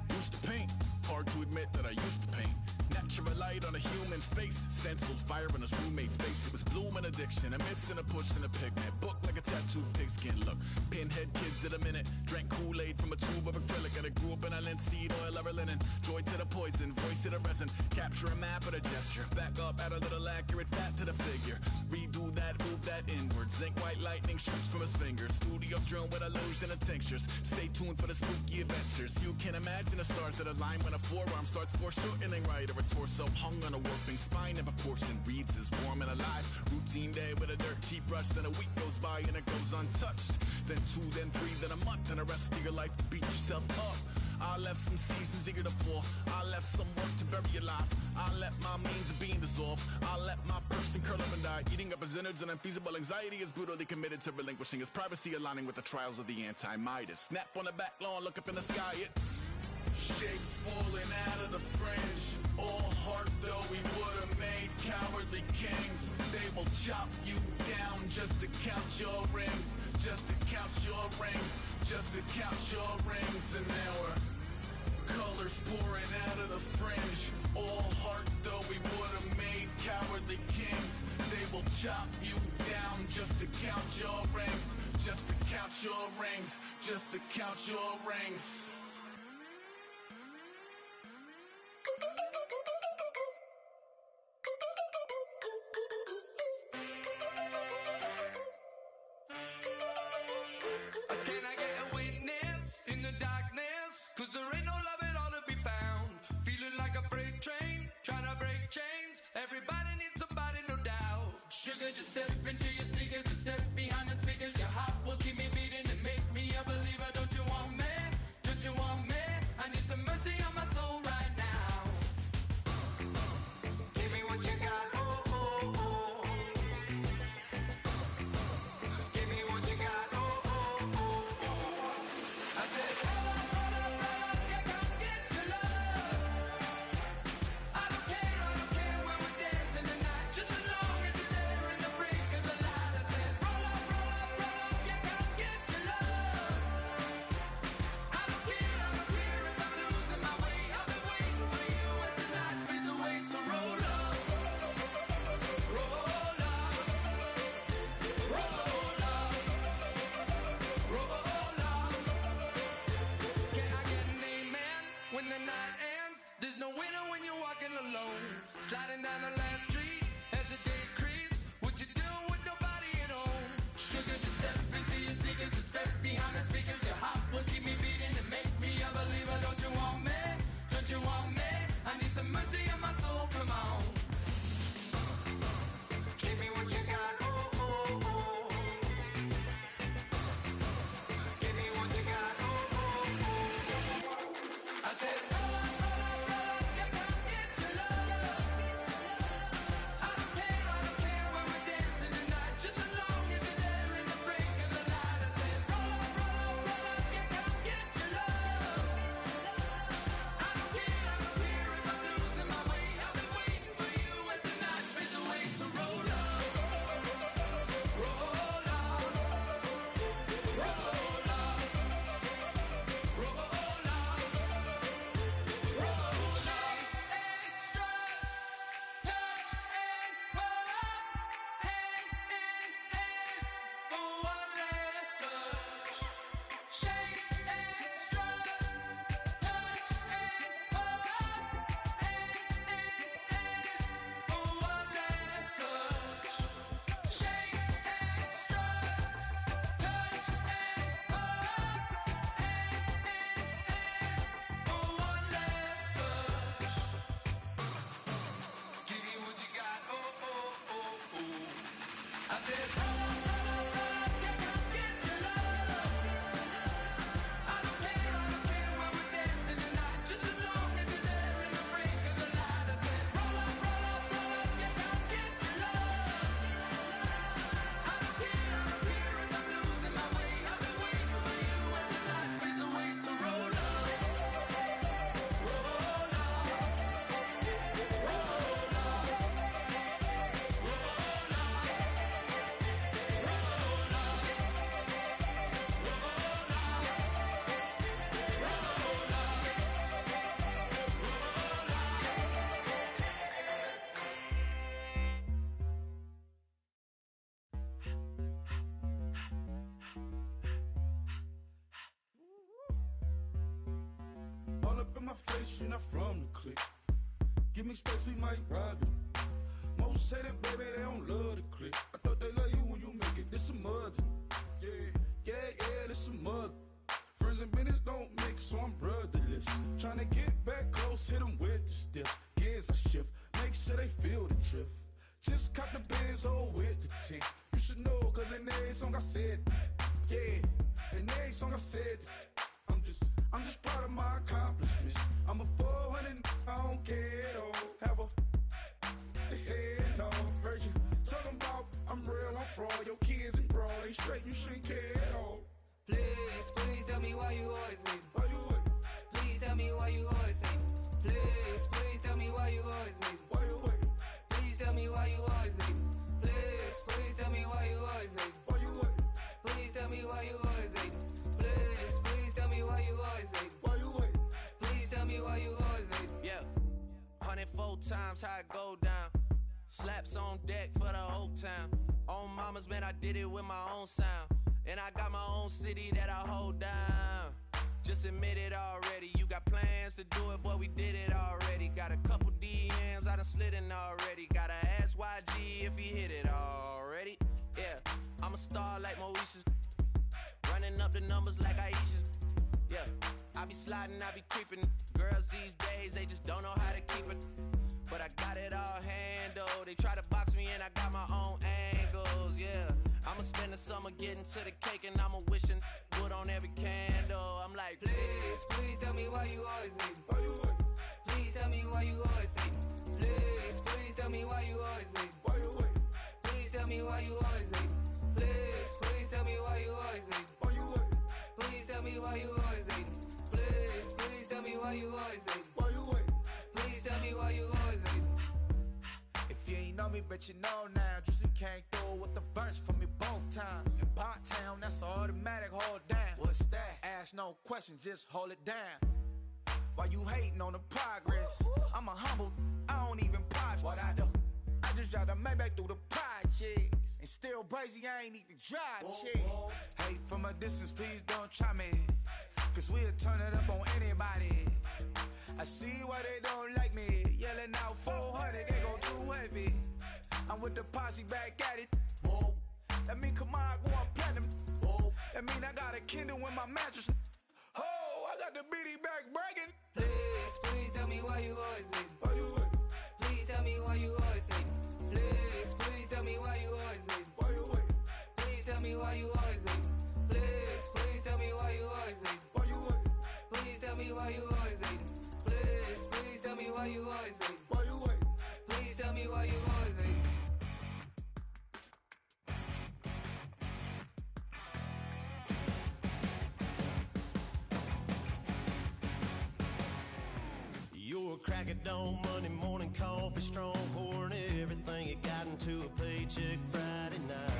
Used to paint, hard to admit that I used to paint. Natural light on a human face, stenciled fire in his roommate's face. It was bloom and addiction, a miss and a push and a pigment. Book like a tattooed pigskin look. Pinhead kids at a minute, drank Kool-Aid from a tube of acrylic and that grew up in a linseed oil or a linen. Joy to the poison, voice to the resin. Capture a map of a gesture. Back up, add a little accurate fat to the figure. Redo that, move that inward. Zinc white lightning shoots from his fingers. Studio strewn with illusion and tinctures. Stay tuned for the spooky adventures. You can imagine the stars that align when a forearm starts foreshortening right, or a torso hung on a warping spine in proportion. Reads is warm and alive. Routine day with a dirt cheap brush. Then a week goes by and it goes untouched. Then 2, then 3, then a month, and the rest of your life to beat yourself up. I left some seasons eager to fall. I left some work to bury alive. I let my means of being dissolve. I let my person curl up and die. Eating up his innards and unfeasible anxiety is brutally committed to relinquishing his privacy, aligning with the trials of the anti-Midas. Snap on the back lawn, look up in the sky, it's shapes falling out of the fringe. All heart though we would have made cowardly kings. They will chop you down just to count your rings. Just to count your rings. Just to count your rings. And now we're colors pouring out of the fringe. All heart though we would have made cowardly kings. They will chop you down just to count your rings. Just to count your rings. Just to count your rings. Can I get a witness in the darkness? 'Cause there ain't no love at all to be found. Feeling like a freight train, trying to break chains. Everybody needs somebody, no doubt. Sugar, just step into your sneakers and step behind the speakers. Your heart will keep me beating and make me a believer. Don't you want me? Don't you want me? I need some mercy on my soul right now. Give me what you got, oh, oh, oh. Give me what you got, oh, oh, oh, oh. I said, roll up, yeah, come get your love. I don't care when we're dancing tonight. Just as long as you're there in the break of the light. I said, roll up, yeah, come get your love. I don't care if I'm losing my way. I've been waiting for you as the night fades away. So roll up, roll up, roll up, roll up. Can I get an amen when the night ends? There's no winner when you're walking alone. Sliding down the last street as the day creeps. What you doing with nobody at home? Sugar, just step into your sneakers and step behind the speakers. Your heart will keep me beating and make me a believer. Don't you want me? Don't you want me? I need some mercy on my soul, come on. Give me what you got, oh, oh, oh. Give me what you got, oh, oh, oh. I said, roll up, yeah, come get your love. I don't care when we're dancing tonight. Just as long as you're there in the break of the light. I said, roll up, yeah, come get your love. I don't care if I'm losing my way. I've been waiting for you as the night fades away. So roll up, roll up, roll up, roll up, roll up. Extra touch and pull up, hand in hand for one last touch. Shake extra touch and pull up, hand in hand for one last touch. Shake extra touch and pull up, hand in hand for one last touch. Give me what you got, oh, oh, oh, oh. I said, roll up, yeah, come get your love. I don't care when we're dancing tonight. Just as long as you're there in the break of the light. I said, roll up, yeah, come get your love. I don't care if I'm losing my way. I've been waiting for you as the night fades away. So roll up, roll up, roll up, roll up. my face, you're not from the clique. Give me space, we might rob it. Most say that, baby, they don't love the clique. I thought they love you when you make it. This some mother. Yeah, this some mother. Friends and business don't mix, so I'm brotherless. Tryna get back close, hit them with the stiff. Gears I shift, make sure they feel the drift. Just cop the Benz, oh, with the tick. You should know, cause in every song I said, yeah, in every song I said, I'm just proud of my accomplishments. I'm a 400, I don't care at all. Have a head, no, heard you talking about I'm real, I'm fraud. Your kids and broad, they straight, you shouldn't care at all. Please tell me why you always leave. Why you wait? Please tell me why you always leave. Please tell me why you always leave. Why you wait? Please tell me why you always leave. Please tell me why you always leave. Why you wait? Please tell me why you always leave. Please tell me why you always leave. Why you wait? Please tell me why you always leave. Yeah, 104 times how it go down. Slaps on deck for the whole town. On mamas, man, I did it with my own sound. And I got my own city that I hold down. Just admit it already. You got plans to do it, boy, we did it already. Got a couple DMs, I done slid in already. Gotta ask YG if he hit it already. Yeah, I'm a star like Moesha's. Running up the numbers like Aisha's. Yeah, I be sliding, I be creeping. Girls these days, they just don't know how to keep it. But I got it all handled. They try to box me in, I got my own angles, yeah. I'ma spend the summer getting to the cake and I'ma wishing wood on every candle. I'm like, please tell me why you always leave. Why you wait? Please tell me why you always leave. Please tell me why you always leave. Why you wait? Please tell me why you always leave. Please tell me why you always leave. Why you wait? Please tell me why you always leave. Please tell me why you always leave. Why you wait? Please tell me why you always leave. If you ain't know me, bet you know now. Juicy came through with the verse for me both times. In Bot Town, that's automatic, hold down. What's that? Ask no question, just hold it down. Why you hating on the progress? I'm a humble, I don't even pause what I do. I just drive the Maybach through the projects. And still crazy, I ain't even drive shit. Hate from a distance, please don't try me. Cause we'll turn it up on anybody. I see why they don't like me. Yelling out 400, they go too heavy. I'm with the posse back at it. That mean come on, go on platinum. That mean I got a Kindle in my mattress. Oh, I got the BD back bragging. Please tell me why you always leave. Why you wait? Please tell me why you always leave. Please tell me why you always leave. Why you wait? Please tell me why you always leave. Please tell me why you always leave. Why you wait? Please tell me why you always leave. Please tell me why you always leave. Why you wait? Please tell me why you always leave. you're a crack of dawn, Monday morning coffee, strong pouring everything you got into a paycheck Friday night.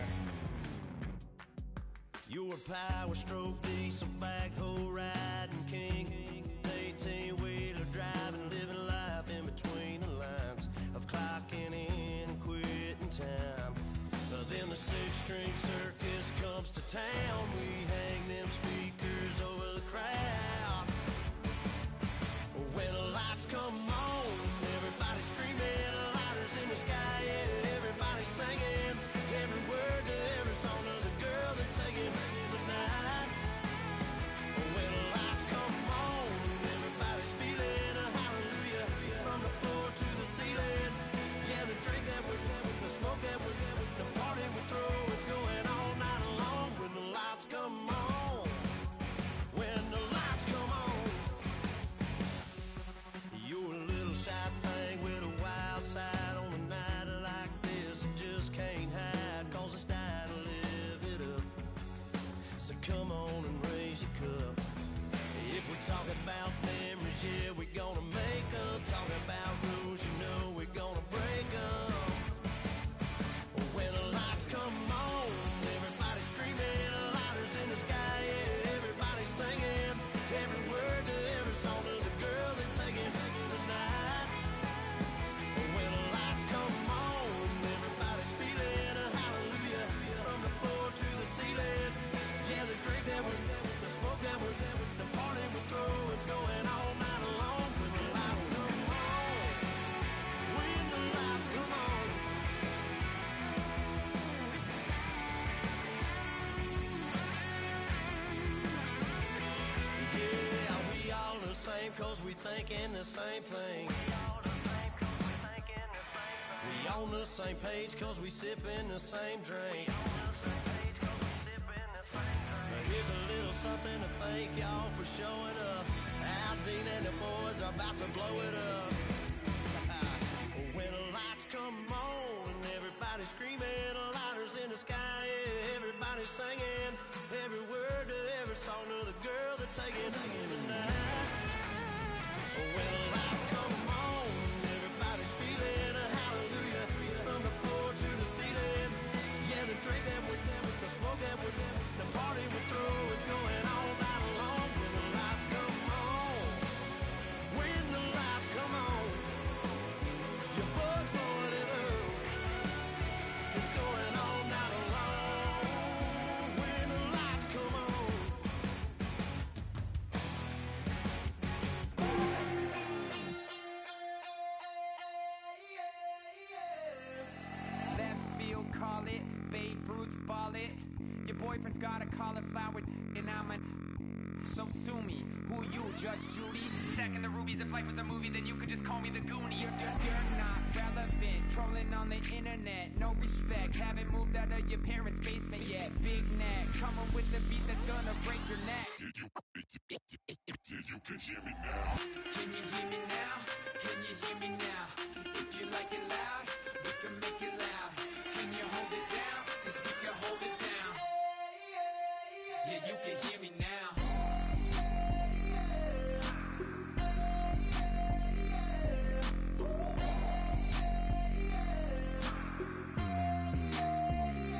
You're a power stroke, diesel backhoe riding king, 18-wheeler driving, living life in between the lines of clocking in and quitting time. Then the six-string circus comes to town. We hang them speakers over the crowd. When the lights come on, everybody's screaming, lighters in the sky, yeah, everybody's singing every word to every song of the girl they're taking tonight. When the lights come on, everybody's feeling a hallelujah from the floor to the ceiling. Yeah, the drink that we're having, the smoke that we're having, the party we throw, it's going all night long. When the lights come on, when the lights come on, you're a little shy thing with a wild side on a night like this. You just can't hide, cause it's time to live it up. So come on and raise your cup. If we talk about memories, yeah, we're gonna make them. Talk about rules, you know we're gonna break them. When the lights come on, everybody's screaming, lighters in the sky, yeah, everybody's singing every word to every song of the girl they're taking tonight. When the lights come on, everybody's feeling a hallelujah from the floor to the ceiling. Yeah, the drink that we're, the smoke that we're, the party we throw, it's going all night long. cause we thinking the same thing. We on the same page cause we sipping the same drink. Now here's a little something to thank y'all for showing up. Aldine and the boys are about to blow it up. When the lights come on and everybody's screaming, lighters in the sky, yeah, everybody's singing every word to every song of the girl they're taking tonight. When the lights come on, everybody's feeling a hallelujah from the floor to the ceiling. Yeah, the drink that we're down, the smoke that we're down, the party we're through, it's going all night long. When the lights come on, when the lights come on, your buzz blowing it up. It's going all night long. When the lights come on. Left field, call it. Babe Ruth, ball it. Your boyfriend's got a cauliflower, and I'm a. So sue me. Who you, Judge Judy? Stacking the rubies. If life was a movie, then you could just call me the Goonies. You're not relevant. Trolling on the internet. No respect. Haven't moved out of your parents' basement yet. Big neck. Coming with the beat that's gonna break your neck. Yeah, you can hear me now. Can you hear me now? Can you hear me now? If you like it loud, we can make it loud. Can you hold it down? 'Cause we can hold it down. Yeah, you can hear me now.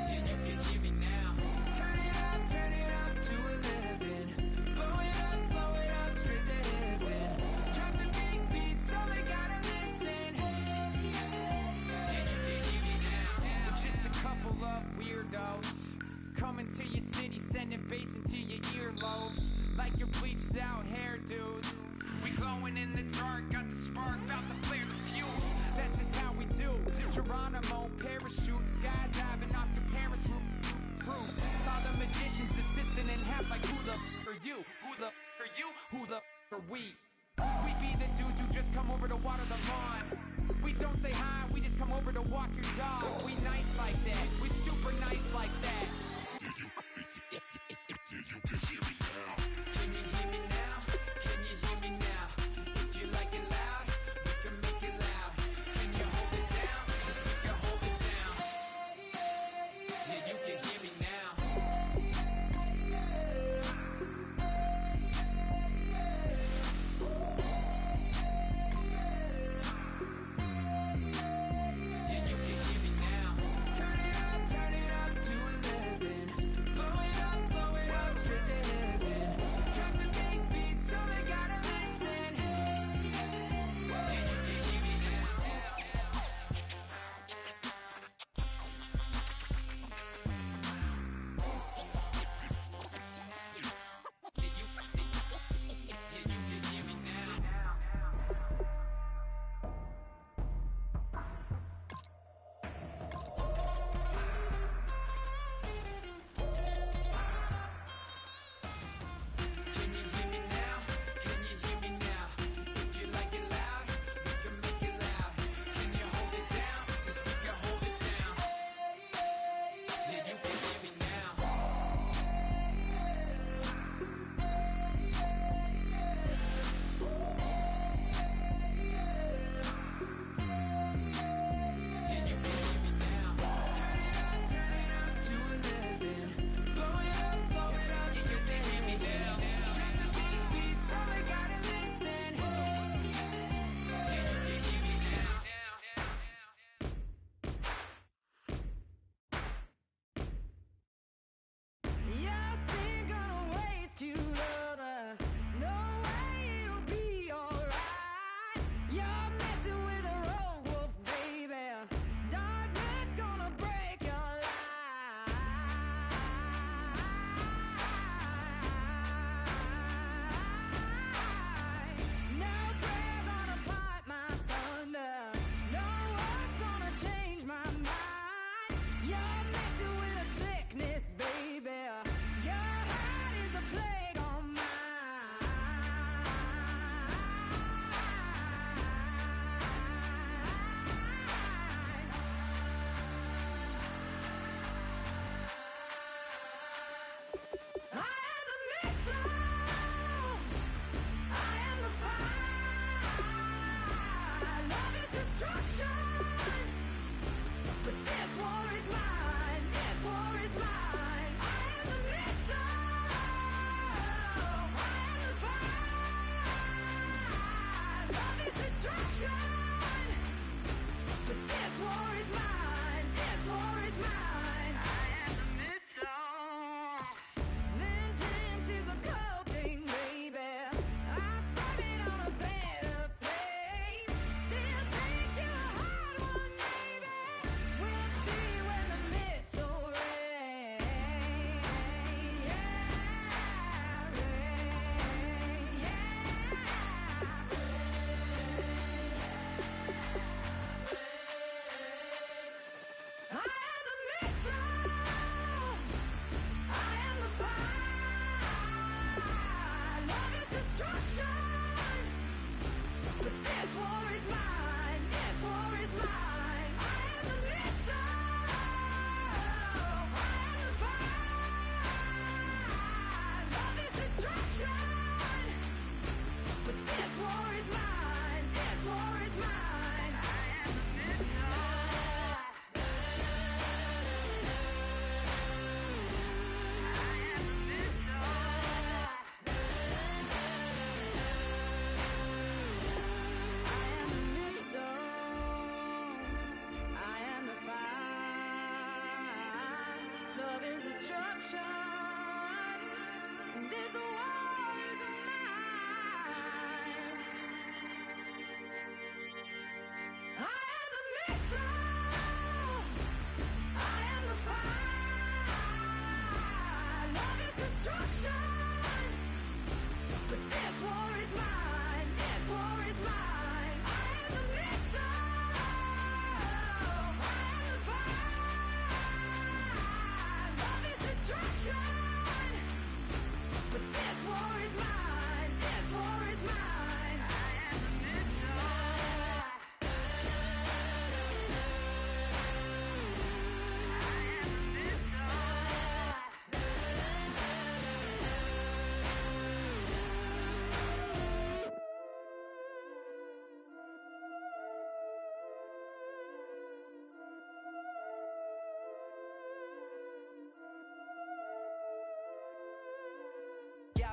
Yeah, you can hear me now. Turn it up to 11. Blow it up, straight to heaven. Drop the big beats, so they gotta listen. Yeah, you can hear me now. We're just a couple of weirdos coming to your city, sending bass into your earlobes like your bleached out hairdos. We glowing in the dark, got the spark, about to flare the fuse. That's just how we do. Geronimo, parachute, skydiving off your parents' roof. Crew saw the magician's assistant in half, like who the are you? Who the are you? Who the are we? We be the dudes who just come over to water the lawn. We don't say hi, we just come over to walk your dog. We nice like that, we super nice like that. You can hear me now. Can you hear me now? Can you hear me now? If you like it loud, we can make it loud. Can you hold it down? 'Cause we can hold it down. Yeah, you can hear me now. Yeah, you can hear me now. Turn it up to 11.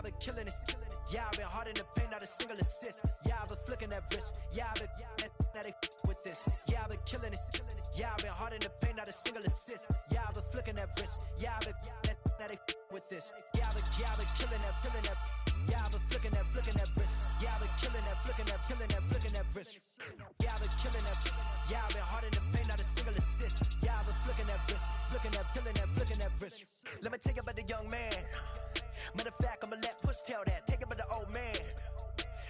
I've been killing it. Yeah, I've been hard in the paint, not a single assist. Yeah, I've been flicking that wrist. Yeah, I've been that they with this. Yeah, I've been killing it. Yeah, I've been hard in the paint, not a single assist. Yeah, I've been flicking that wrist. Yeah, I've been that they with this. Yeah, I've been killing that. Yeah, I've been flicking that wrist. Yeah, I've been killing that, flicking that wrist. Yeah, I've been killing that. Yeah, I've been hard in the paint, not a single assist. Yeah, I've been flicking that wrist, flicking that wrist. Let me tell you about the young man. Matter of fact, I'ma let Push tell that. Take it about the old man.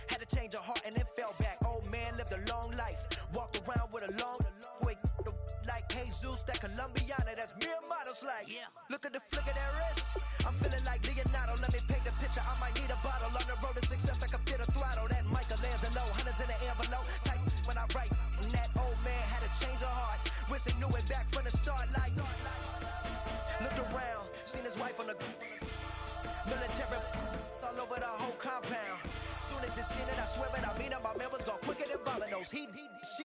Had to change her heart and then fell back. Old man lived a long life. Walked around with a long way like Jesus, that Colombiana, that's mere models like. Look at the flick of that wrist. I'm feeling like Leonardo. Let me paint the picture. I might need a bottle. On the road to success, I can fit a throttle. That Michelangelo, hundreds in the envelope. Type when I write. And that old man had to change her heart. Wish he knew it back from the start. Like, looked around, seen his wife on the military all over the whole compound. Soon as he seen it, I swear it, I mean it, my man was gone quicker than Bobinos. She